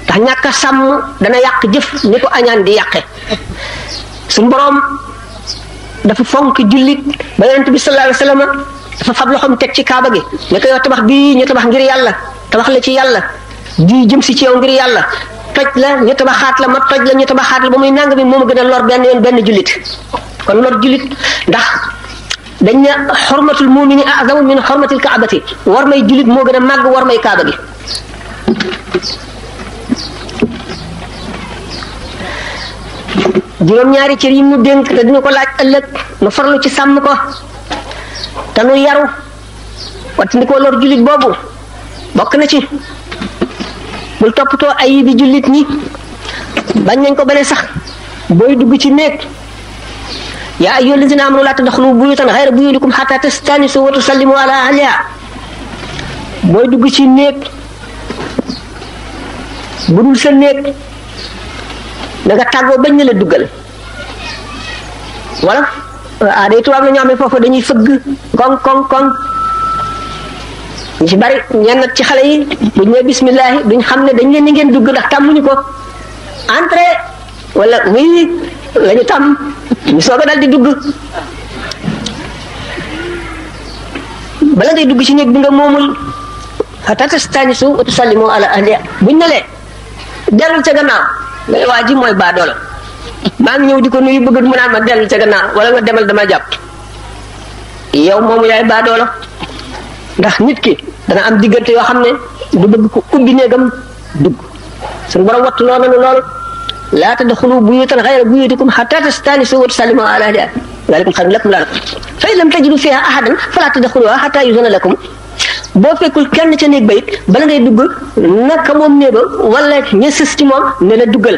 tax ñàkk a sàmm dana yàq jëf ni ko añaan di yàqe suñu boroom dafa fonk jullit ba yonent bi sallallahu alayhi wasallam dafa fab loxoom teg ci kaaba gi ne ko yow tabax bii ñu tabax ngir yàlla tabax la ci yàlla di jëm si ci yow ngir yàlla toj la ñu tabaxaat la ma toj la ñu tabaxaat la ba muy nang bi moom gën a lor benn yoon benn jullit kon lor jullit ndax dañ ne xormatul mumini azamu min xormatil kaabati war may jullit moo gën a màgg war may kaaba gi juróom-ñaari cër yi mu dénk te dina ko laaj ëllëg nu farlu ci sàmm ko te nu yaru wattandi ko lor jullit boobu bokk na ci bul toppatoo ay bi jullit ñi bañ nañ ko bane sax booy dugg ci néeg yaa ayyuhal lazina amanu laa tadxulu buyutan xayra buyutikum xataa tastanisu wa tusallimu ala ahliha booy dugg ci néeg bu dul sa néeg da nga tàggoo bañ na la duggal wala day tubaab la ñoo xam ne foofu dañuy fëgg koŋ ñu ci bari ñenn ci xale yi buñ ne bismillahi duñ xam ne dañ leen ni ngeen dugg ndax tàmmuñu ko entrée wala oui la ñu tàmm ñu soog a dal di dugg bala ngay dugg ci néeg bi nga moomul hatta tastanisu wa tusallimu ala ahliha buñ ne lee dellul ca gannaaw mais waa ji mooy baadoola maa ngi ñëw di ko nuyu bëgg mu naan ma dellul ca gannaaw wala nga demal dama jàpp yow moomu yaay baadoola ndax nit ki dana am diggante yoo xam ne du bëgg ko ubbi néegam dugg suñu borom wattu loo nanu loolu laa tadxulu buyutan xayra buyutikum xataa tastanisu wa tusallimu ala ahliha zalikum xayrun lakum fa in lam tajidu fiha ahadan fala tadxuluha xataa yuzana lakum boo fekkul kenn ca néeg ba it bala ngay dugg naka moom néeg ba wala ña sës ci moom ne la duggal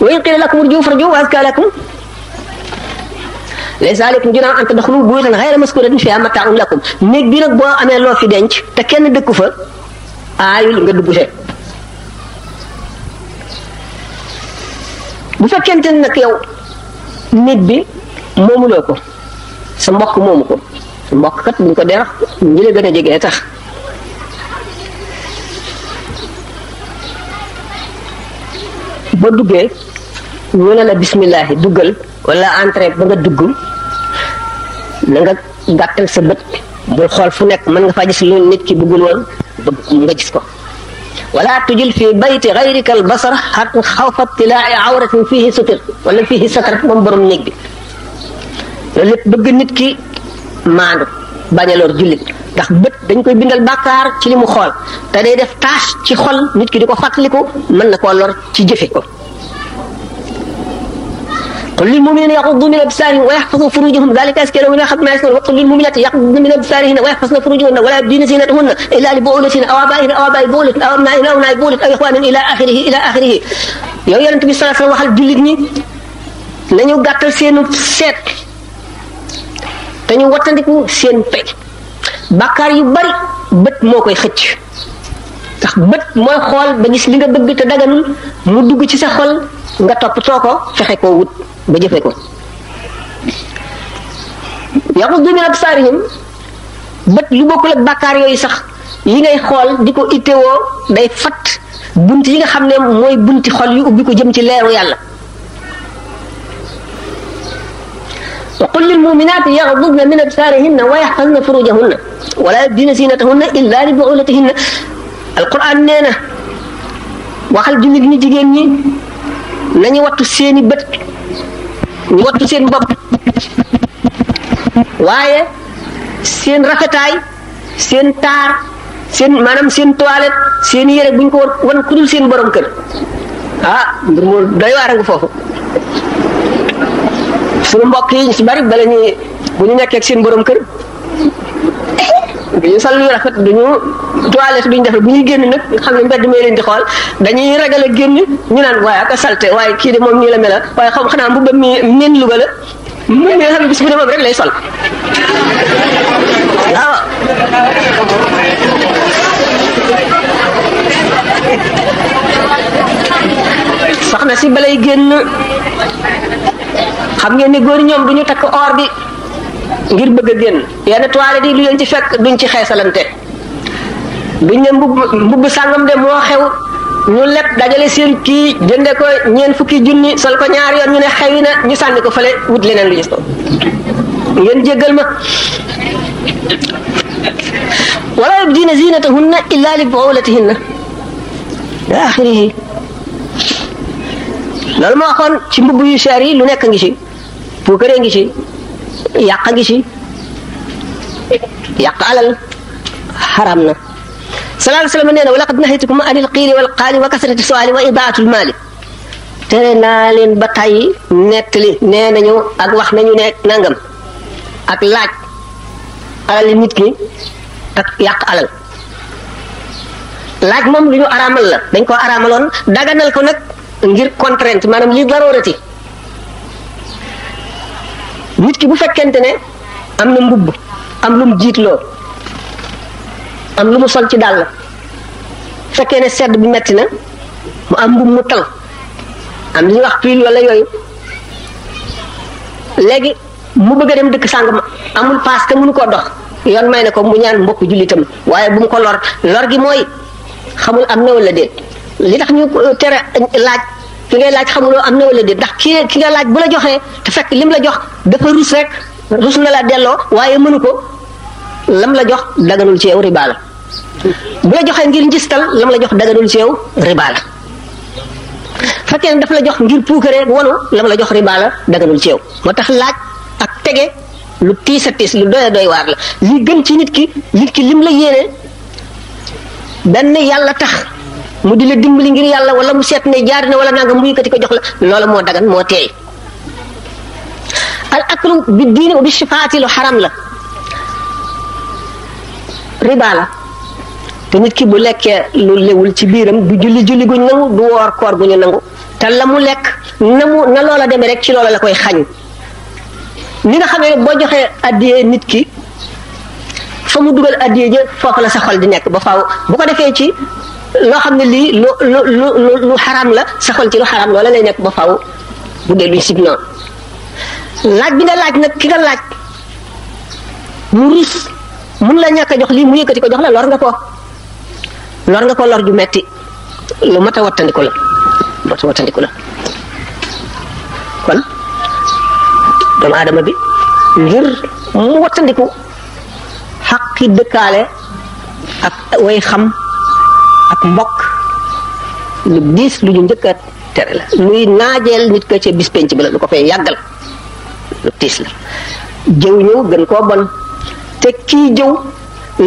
wa in qila lakum urji'u farji'u wa azka lakum laysa alaykum junahun an tadkhulu buyutan ghayra maskuratin fiha mata'un lakum néeg bi nag boo amee loo fi denc te kenn dëkku fa aayul nga dugg see bu fekkente ne nag yow néeg bi moomuloo ko sa mbokk moomu ko sa mbokk kat buñ ko derax ñi la gën a jege tax ba duggee ñu ne la bismillahi duggal wala entrée ba nga dugg na nga gàttal sa bët bul xool fu nekk mën nga faa gis lu nit ki bëggul woon bëgg nga gis ko wala tujil fi bayti gayrika al basar xat xawfa tilaa'i awratin fihi sutir wala fihi satar moom borom néeg bi loolu lépp bëgg nit ki maandu bañ a lor jullit ndax bët dañ koy bindal bàkkaar ci li mu xool te day def tâche ci xol nit ki di ko fàttaliku mën na koo lor ci jëfe ko قل للمؤمنين يغضوا من أبصارهم ويحفظوا فروجهم ذلك أزكى لهم إلى خدمة يسمعون وقل للمؤمنات يغضن من أبصارهن ويحفظن فروجهن ولا يبدين زينتهن إلا لبعولتهن أو آبائهن أو آباء بعولتهن أو أبنائهن أو أبناء بعولتهن أو إخوانهن إلى آخره yow Yonent bi sallallahu alayhi wa sallam waxal jullit ñi nañu gàttal seenu seet te ñu wattandiku seen pay bàkkaar yu bari bët moo koy xëcc ndax bët mooy xool ba gis li nga bëgg te daganul mu dugg ci sa xol nga toppatoo ko fexe koo wut ba jëfe ko yaxuddu min absaarihim bët lu bokkul ak bàkkaar yooyu sax yi ngay xool di ko ittewoo day fat bunt yi nga xam ne mooy bunti xol yu ubbi ko jëm ci leeru yàlla wa qul lil mu'minaati yaxdudna min absaarihinna wa yaxfazna furujahunna wala yubdina zinatahunna illa li bu'ulatihinna alquran nee na waxal jullit ñi jigéen ñi nañu wattu seeni bët ñu wattu seen bopp waaye seen rafetaay seen taar seen maanaam seen toilette seen yére buñ ko wan ku dul seen borom kër mbir mu doy waar nga foofu suñu mbokk yi ñu si bari bala ñuy bu ñu nekkee ak seen borom kër duñu sol yu rafet duñu toilette duñu def bu ñuy génn nag nga xam ne mbedd mee leen di xool dañuy ragal a génn ñu naan waaye ak a salte waaye kii de moom nii la mel waaye xam xanaa mbubbam mi neen Louga la moom mi nga xam ne bis bu ne moom rek lay sol waaw soxna si balay génn xam ngeen ni góor ñoom duñu takk or bi ngir bëgg a génn yenn toilette yi lu leen ci fekk duñ ci xeesalante duñ ne mbubb sàngam de moo xew ñu lepp dajale seen kii jënde ko ñeen fukki junni sol ko ñaar yoon ñu ne xewi na ñu sànni ko fële wut leneen lu gis ko ngeen jéggal ma wala yubdina zinatahunna illa li bu'ulatihinna ila axirihi loolu ma waxoon ci mbubb yu cher yi lu nekk ngi ci puukare ngi ci yàq ngi ci yàq alal xaram na sallallahu alayhi wa sallam nee na wa laqad nahaytukum anil qiili wal qaali wa kasrati su'aali wa idaatul maali tere naa leen ba tàyyi nettali nee nañu ak wax nañu ne nangam ak laaj alal nit ki ak yàq alal laaj moom lu ñu araamal la dañ ko araamaloon daganal ko nag ngir contrainte maanaam li darurati nit ki bu fekkente ne am na mbubb am lu mu jiitloo am lu mu sol ci dàll fekkee ne sedd bi metti na mu am mbubb mu tal am li ñuy wax piil wala yooyu léegi mu bëgg a dem dëkk sàngam amul paas te mënu koo dox yoon may na ko mu ñaan mbokk jullitam waaye bu mu ko lor gi mooy xamul am na wala déet li tax ñu tere laaj ki ngay laaj xamuloo am na wala déet ndax ki nga laaj bu la joxee te fekk lim la jox dafa rus rek rus na la delloo waaye mënu ko lam la jox daganul ci yow riba la bu la joxee ngir njistal lam la jox daganul ci yow riba la fekkee ne daf la jox ngir puukare wanu lam la jox riba la daganul ci yow moo tax laaj ak tege lu tiis a tiis lu doy a doy waar la li gën ci nit ki lim la yéene benn yàlla tax mu di la dimbali ngir yàlla wala mu seet ne jaar na wala nanga mu yëkkati ko jox la loola moo dagan moo teey al aklu bi diini bi shifaati lu xaram la riba la te nit ki bu lekkee lu lewul ci biiram du julli guñ nangu du woor koor guñu nangu te la mu lekk na loola demee rek ci loola la koy xañ ni nga xamee boo joxee addiyee nit ki fa mu dugal addiyee ja foofu la sa xol di nekk ba faaw bu ko defee ci loo xam ne lii lu xaraam la sa xol ci lu xaraam loola lay nekk ba faaw bu dee luñ sib noonu laaj bi nga laaj nag ki nga laaj mu rus mun la ñàkk a jox lii mu yëkkati ko jox la lor nga ko lor ju metti lu mat a wattandiku la kon doomu aadama bi ngir mu wattandiku xaqi dëkkaale ak way xam ak mbokk lu diis lu ñu njëkk a tere la luy naajeel nit ko ca bis penc bi la lu ko fay yàggal lu tiis la jëw ñëw gën koo bon te kii jëw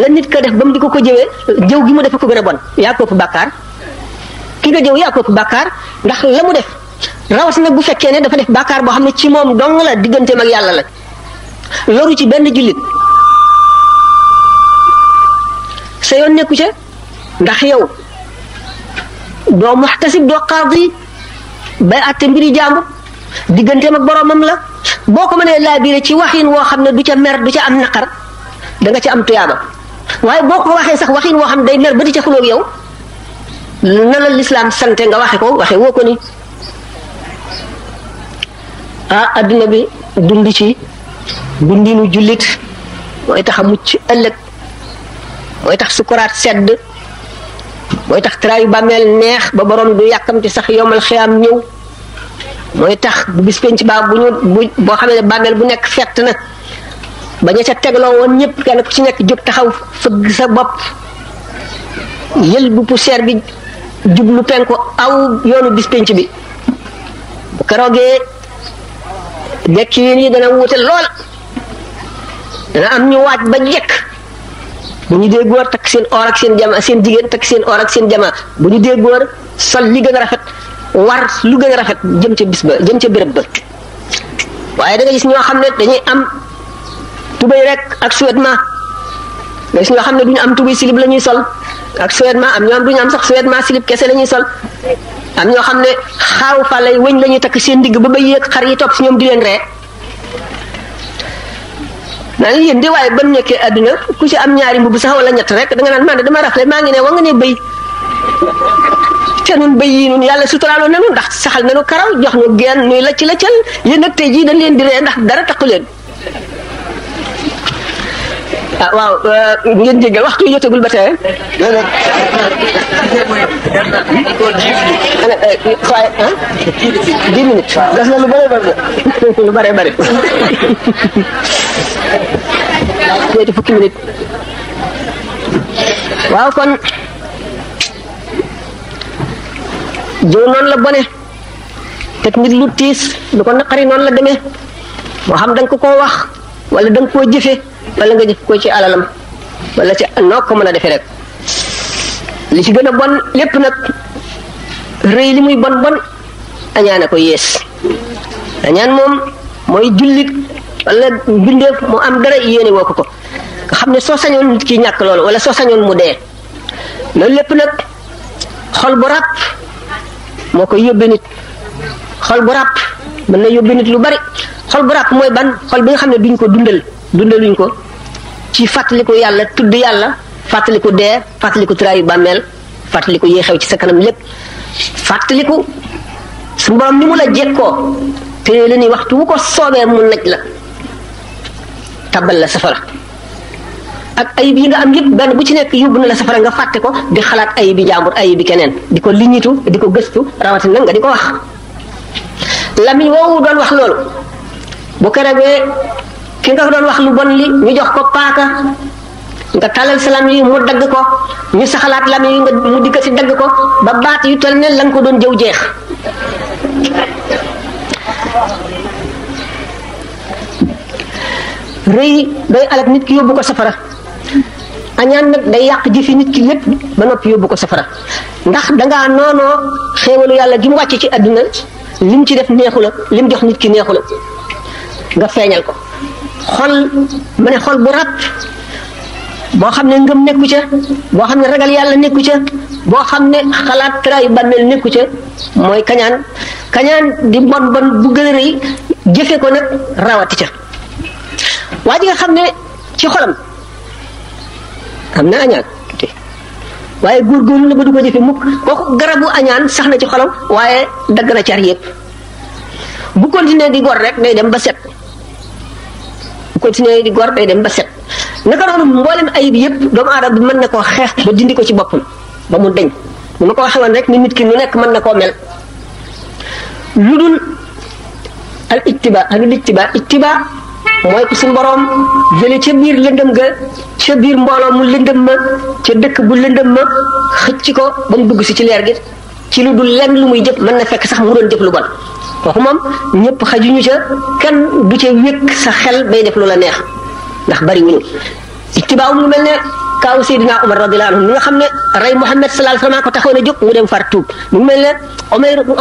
la nit ko def ba mu di ko jëwee jëw gi mu def ko gën a bon yaa ko ëpp bàkkaar ki nga jëw yaa ko ëpp bàkkaar ndax la mu def rawat nag bu fekkee ne dafa def bàkkaar boo xam ne ci moom dong la digganteem ak yàlla la loru ci benn jullit sa yoon nekku ca ndax yow doo muxtasib doo qaadi bay àtte mbiri jàmbur digganteem ak boromam la boo ko mënee laabire ci waxin woo xam ne du ca mer du ca am naqar da nga ca am tuyaaba waaye boo ko waxee sax waxin woo xam ne day mer ba di ca xuloog yow na la lislaam sante nga waxe woo ko ni adduna bi dund ci dundinu jullit mooy tax a mucc ëllëg mooy tax sukuraat sedd mooy tax traayu bàmmeel neex ba borom du yàkkamti sax yomal xiyaam ñëw mooy tax bu bis penc baa boo xamee ne bàmmeel bu nekk fett na ba ña ca tegloo woon ñëpp kenn ku ci nekk jóg taxaw fëgg sa bopp yël bu poussière bi jublu penku aw yoonu bis penc bi bu keroogee dekk yi dana wuute lool dana am ñu waaj ba jekk bu ñu dee góor takk seen or ak seen jama seen jigéen takk seen or ak seen jama bu ñu dee góor sol li gën a rafet war lu gën a rafet jëm ca bis ba jëm ca béréb ba waaye da nga gis ñoo xam ne dañuy am tubéy rek ak sous-vêtement nga gis ñoo xam ne duñu am tubéy silib la ñuy sol ak sous-vêtement am ñoo am duñu am sax sous-vêtement silib kese la ñuy sol am ñoo xam ne xaaw fa lay wëñ la ñuy takk seen digg ba yéeg xar yi topp si ñoom di leen ree naa ngi yéen di waaye ba mu nekkee àdduna ku ci am ñaari mbubb sax wala ñett rek da nga naan man de dama rafle maa ngi ne wa nga ne bëy te nun bëy yi nun yàlla suturaaloon nanu ndax saxal nanu karaw jox nu geen nuy lacc laccal yéen nag tey jii dañ leen di ree ndax dara takku leen waaw ngeen jéggal waxtu yi jotagul ba tey waaye 10 minutes des na lu bare bare ñeenti fukki minutes waaw kon jëw noonu la bone teg nit lu tiis lu ko naqari noonu la demee moo xam danga ko koo wax wala danga koo jëfe wala nga jëf ko ci alalam wala ci noo ko mën a defee rek li ci gën a bon lépp nag rëy li muy bon bon añaane ko yées añaan moom mooy jullit wala mbindeef mu am dara yéene woo ko nga xam ne soo sañoon nit ki ñàkk loolu wala soo sañoon mu dee loolu lépp nag xol bu ràpp moo koy yóbbee nit xol bu ràpp mën na yóbbee nit lu bari xol bu ràpp mooy ban xol bi nga xam ne duñ ko dundaluñ ko ci fàttaliku yàlla tudd yàlla fàttaliku dee fàttaliku traayu bàmmeel fàttaliku yi xew ci sa kanam lépp fàttaliku su borom ni mu la jekkoo te la ni waxtu wu ko soobee mu naj la tabal la safara ak ayib yi nga am yëpp benn bu ci nekk yóbbu na la safara nga fàtte ko di xalaat ayib bi jàmbur ayib bi keneen di ko liñitu di ko gëstu rawatina nga di ko wax lamiñ woowu doon wax loolu bu keregee ki nga doon wax lu bon li ñu jox ko paaka nga talal sa lam yi mu dagg ko ñu saxalaat lam yi nga mu dikk si dagg ko ba baat yu toll ne la nga ko doon jëw jeex rëy day alak nit ki yóbbu ko safara añaan nag day yàq jëfi nit ki lépp ba noppi yóbbu ko safara ndax dangaa noonoo xéewalu yàlla gi mu wàcce ci àdduna lim ci def neexu la lim jox nit ki neexu la nga feeñal ko xol ma ne xol bu ràpp boo xam ne ngëm nekku ca boo xam ne ragal yàlla nekku ca boo xam ne xalaat traayu bàmmeel nekku ca mooy kañaan di bon bu gën a rëy jëfe ko nag rawati ca waa ji nga xam ne ci xolam am na añaan waaye góorgóorlu na ba du ko jëfe mukk kooku garabu añaan sax na ci xolam waaye dagg na car yëpp bu continuer di gor rek day dem ba set bu continuer di gor day dem ba set naka noonu mboolem ayib yëpp doomu aadama bi mën na koo xeex ba dindi ko ci boppam ba mu deñ bu ma ko waxee woon rek ni nit ki lu nekk mën na koo mel lu dul al ittiba mooy ku suñu borom jële ca biir lëndëm ga ca biir mbooloo mu lëndëm ma ca dëkk bu lëndëm ma xëcc ko ba mu dugg si ci leer gi ci lu dul lenn lu muy jëf mën na fekk sax mu doon jëf lu bon kooku moom ñëpp xajuñu ca kenn du ca wékk sa xel bay def lu la neex ndax bari wuñu ittibaa mu mel ne kaaw Seydina Umar radiyallahu anhu mi nga xam ne rey Muhammad sallallahu alayhi wasallam ko taxoon a jóg mu dem far tuub mu mel ne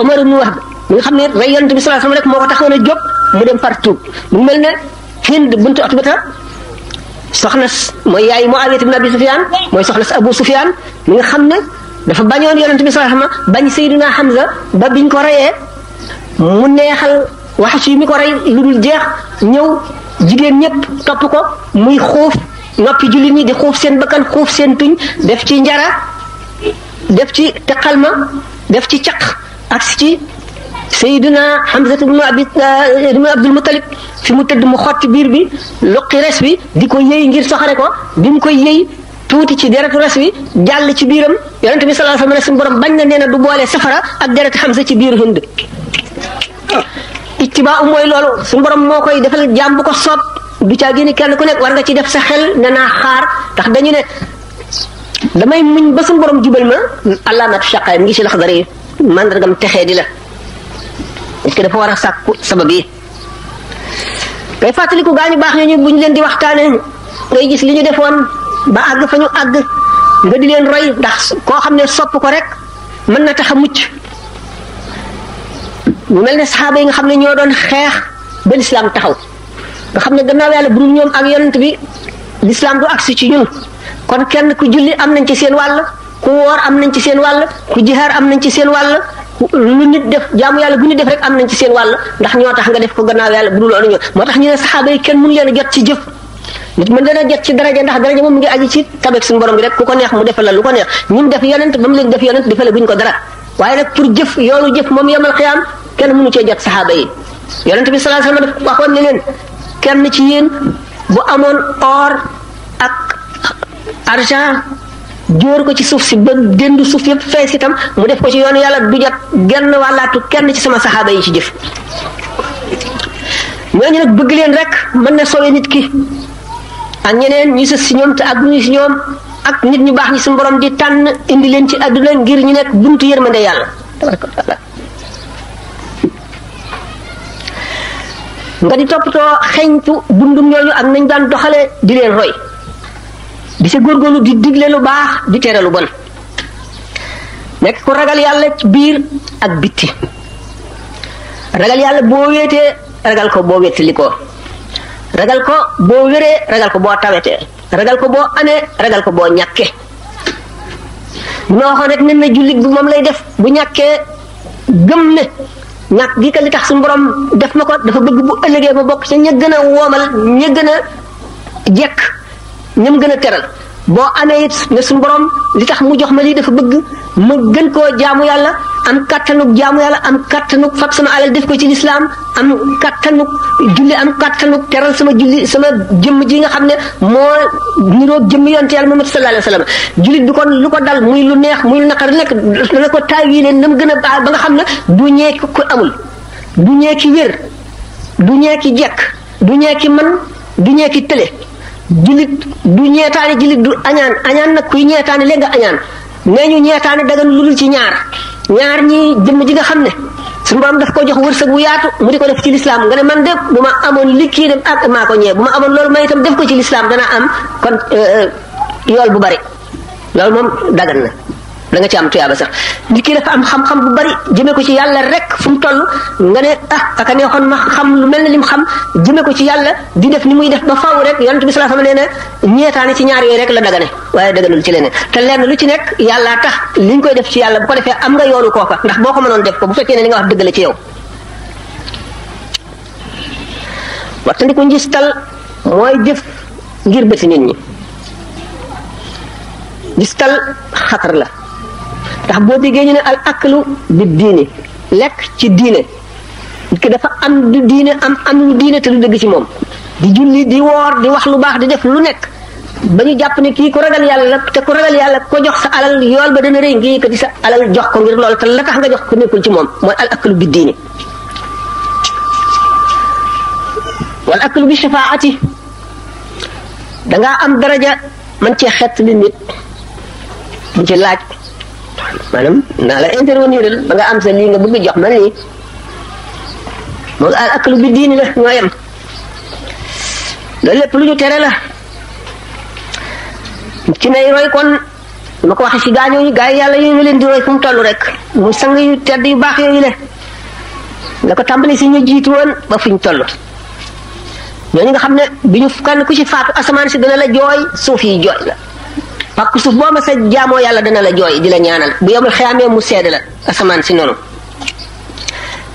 Omar ibn Wahb mi nga xam ne rey yonent bi sallallahu alayhi wasallam rek moo ko taxoon a jóg mu dem far tuub mu mel ne Hind bintu Utbata soxna mooy yaay Muawiya ibn Abi Sufyan mooy soxna si Abu Sufyan mi nga xam ne dafa bañoon yonent bi sallallahu alayhi wasallam bañ Seydina Hamza ba biñ ko reyee mu neexal Wahshi mi ko rey lu dul jeex ñëw jigéen ñëpp topp ko muy xuuf noppi jullit ñi di xuuf seen bakkan xuuf seen tuñ def ci njara def ci teqalma def ci caq ak ci Seydina Hamza ibn Abdul Muttalib fi mu tëdd mu xotti biir bi luqi res bi di ko yëy ngir soxare ko bi mu koy yëy tuuti ci deretu res bi jàll ci biiram yonent bi sallallahu alayhi wasallam suñu borom bañ na nee na du boole safara ak deretu Hamza ci biiru Hind ittibaa mooy loolu suñu borom moo koy defal jaam bu ko soob du caa génne kenn ku nekk war nga ci def sa xel ne naa xaar ndax dañu ne damay muñ ba suñu borom jubal ma alaamatu shaqaay mi ngi ci Laxdari yi mandargam texee di la est-ce que dafa war a sàkku sabab yi kay fàttaliku gaañu baax ñooñu bu ñu leen di waxtaane ngay gis li ñu defoon ba àgg fa ñu àgg nga di leen roy ndax koo xam ne sopp ko rek mën na tax a mucc mu mel ne saxaaba yi nga xam ne ñoo doon xeex ba lislaam taxaw nga xam ne gannaaw yàlla bu dul ñoom ak yonent bi lislaam du agsi ci ñun kon kenn ku julli am nañ ci seen wàll ku woor am nañ ci seen wàll ku jihaar am nañ ci seen wàll lu nit def jaamu yàlla bu nit def rek am nañ ci seen wàll ndax ñoo tax nga def ko gannaaw yàlla bu dul loolu ñoo moo tax ñu ne saxaaba yi kenn mënu leen a jot ci jëf nit mën leen a jot ci daraja ndax daraja moom mu ngi aji ci tabek suñu borom bi rek ku ko neex mu defal la lu ko neex ñun def yonent ba mu leen def yonent defal buñ ko dara waaye nag pour jëf yoonu jëf moom yamal xiyaam kenn mënu cee jot saxaaba yi yonent bi sallallahu alayhi wasallam waxoon ne leen kenn ci yéen bu amoon or ak argent jóor ko ci suuf si ba dendu suuf yëpp fees itam mu def ko ci yoonu yàlla du jot genn wàllaatu kenn ci sama saxaaba yi ci jëf ñooñu nag bëgg leen rek mën na sowe nit ki ak ñeneen ñu sës si ñoom te ak ñu si ñoom ak nit ñu baax ñi suñu borom di tànn indi leen ci àdduna ngir ñu nekk buntu yërmande yàlla tabaraka wa taala nga di toppatoo xeñtu dundum ñooñu ak nañ daan doxale di leen roy di sa góorgóorlu di digle lu baax di tere lu bon nekk ku ragal yàlla ci biir ak bitti ragal yàlla boo wéetee ragal ko boo wéttali ko ragal ko boo wéree ragal ko boo tawetee ragal ko boo amee ragal ko boo ñàkkee bu ma waxoon rek nen na jullit bi moom lay def bu ñàkkee gëm ne ñàkk gi ka li tax suñu borom def ma ko dafa bëgg bu ëllëgee ma bokk ca ña gën a woomal ña gën a jekk ñam gën a teral boo amee it ne suñu borom li tax mu jox ma lii dafa bëgg ma gën koo jaamu yàlla am kattanug jaamu yàlla am kattanug fab sama alal def ko ci lislaam am kattanug julli am kattanug teral sama julli sama jëmm ji nga xam ne moo niroog jëmm yonte yàlla Muhammad sallallahu alayhi wa sallam jullit bi kon lu ko dal muy lu neex muy lu naqar nekk dana ko taawile na mu gën a baax ba nga xam ne du ñee ko amul du ñee ki wér du ñee ki jekk du ñee ki man du ñee ki tële jullit du ñeetaane jullit du añaan nag kuy ñeetaane léegi nga añaan nee ñu ñeetaane dagan lu dul ci ñaar ñi jëmm ji nga xam ne suñu borom daf ko jox wërsëg bu yaatu mu di ko def ci lislaam nga ne man de bu ma amoon li kii dem ak maa ko ñee bu ma amoon loolu ma itam def ko ci lislaam dana am kon yool bu bari loolu moom dagan na da nga ci am tuyaaba sax nit ki dafa am xam-xam bu bari jëme ko ci yàlla rek fu mu toll nga ne aka neexoon ma xam lu mel ne lim xam jëme ko ci yàlla di def ni muy def ba faaw rek yonent bi sallallahu alayhi wasallam nee na ñeetaane ci ñaar yooyu rek la dagane waaye daganul ci leneen te lenn lu ci nekk yàllaa tax liñ koy def ci yàlla bu ko defee am nga yoonu kooka ndax boo ko mënoon def ko bu fekkee ne li nga wax dëgg la ci yow wattandiku njistal mooy jëf ngir bëti nit ñi gistal xatar la ndax boo déggee ñu ne al aklu bi diine lekk ci diine ki dafa am du diine am lu diine te lu dëgg ci moom di julli di woor di wax lu baax di def lu nekk ba ñu jàpp ne kii ko ragal yàlla te ko ragal yàlla ko jox sa alal yool ba dana rëy ngi ko di sa alal jox ko ngir loolu te la tax nga jox ko nekkul ci moom mooy al aklu bi diine wal aklu bi shafaati dangaa am daraja man cee xett li nit bu ci laaj maanaam naa la intervenir ba nga am sa lii nga bëgg jox man lii moom al aklu bi diine la ñoo yem loolu lépp lu ñu tere la ci nay roy kon ma ko waxee si gaañooñu gaa yi yàlla yooyu leen di roy fu mu toll rek mu sang yu tedd yu baax yooyu le nga ko tàmbali si ñu jiitu woon ba fi ñu toll ñooñu nga xam ne bi ñu kenn ku ci faatu asamaan si dana la jooy suuf yi jooy la parce que suuf boo ma sa jaamoo yàlla dana la jooy di la ñaanal bu yomul xeyaamee mu seede la asamaan si noonu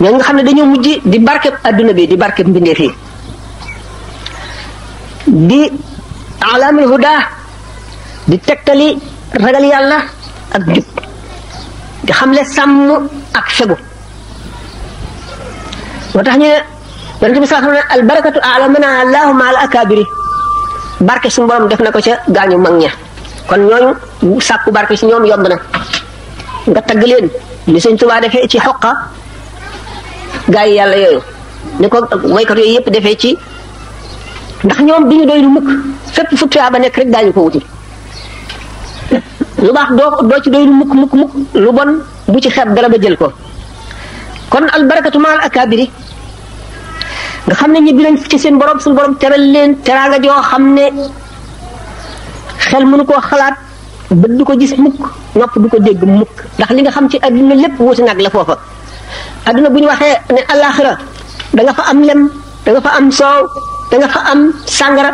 ñooñu nga xam ne dañoo mujj di barkeb adduna bi di barkeb mbindeef yi di alamul huda di tegtali ragal yàlla ak jub di xamle sàmm ak fegu moo tax ñu ne yonent bi sallallahu alayhi wa sallam al barakatu a'lamana allahu ma al akabiri barke suñu borom def na ko ca gaañu mag ña kon ñooñu sàkku barke si ñoom yomb na nga tagg leen li Sëñ Tuubaa defee ci xoqa gaa yi yàlla yooyu ni ko waykat yooyu yëpp defee ci ndax ñoom bi ñu doy lu mukk fépp fu tuyaa ba nekk rek daañu ko wuti lu baax doo ci doy lu mukk lu bon bu ci xeeb dara ba jël ko kon al barakatu ma al akabiri nga xam ne ñibbi nañ ci seen borom suñu borom teral leen teraanga joo xam ne xel mënu koo xalaat bët du ko gis mukk nopp du ko dégg mukk ndax li nga xam ci adduna lépp wuti nag la foofa adduna bu ñu waxee ne alaxira da nga fa am lem da nga fa am soow da nga fa am sàngara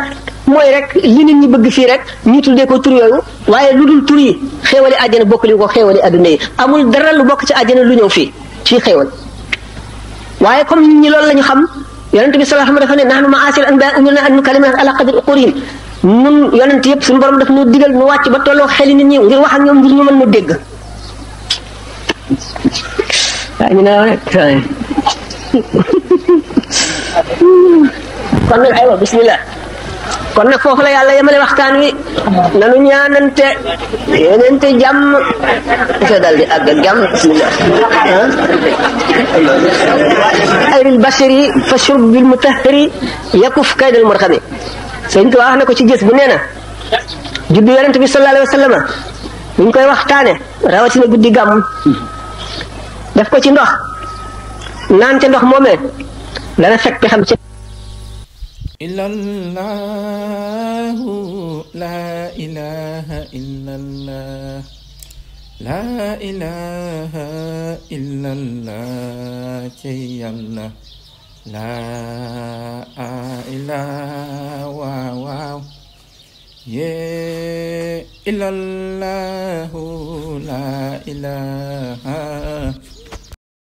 mooy rek li nit ñi bëgg fii rek ñu tuddee ko tur yooyu waaye lu dul tur yi xéewali àjjana bokkali ko xéewali adduna yi amul dara lu bokk ci àjjana lu ñëw fii ci xéewal waaye comme nit ñi loolu la ñu xam yonent bi sallallahu alayhi wa sallam dafa ne nahnu ma'ashir anbiya umirna an nukalima ala qadri uqulihim ñun yonent yëpp suñu borom daf ñu digal ñu wàcc ba tolloo xeli nit ñi ngir wax ak ñoom ngir ñu mën ñu dégg waaye ñu ne kon nag aywa bismillah kon nag foofu la yàlla yemale waxtaan wi nanu ñaanante yéenante jàmm se dal di àgg ak jàmm bismillah ayril bashari fashrub bil mutahhari yakuf kaydal murxami sëñ Tuubaa wax na ko ci gës bu nee na juddu yonent bi sallallahu alayhi wa sallam buñ koy waxtaane rawatina guddi gàmm def ko ci ndox naan ca ndox moomee dana fekk xam ci
illallahu la ilaha illallah la ilaha illallah ci yàlla la ilaha waaw ye illallahu la ilaha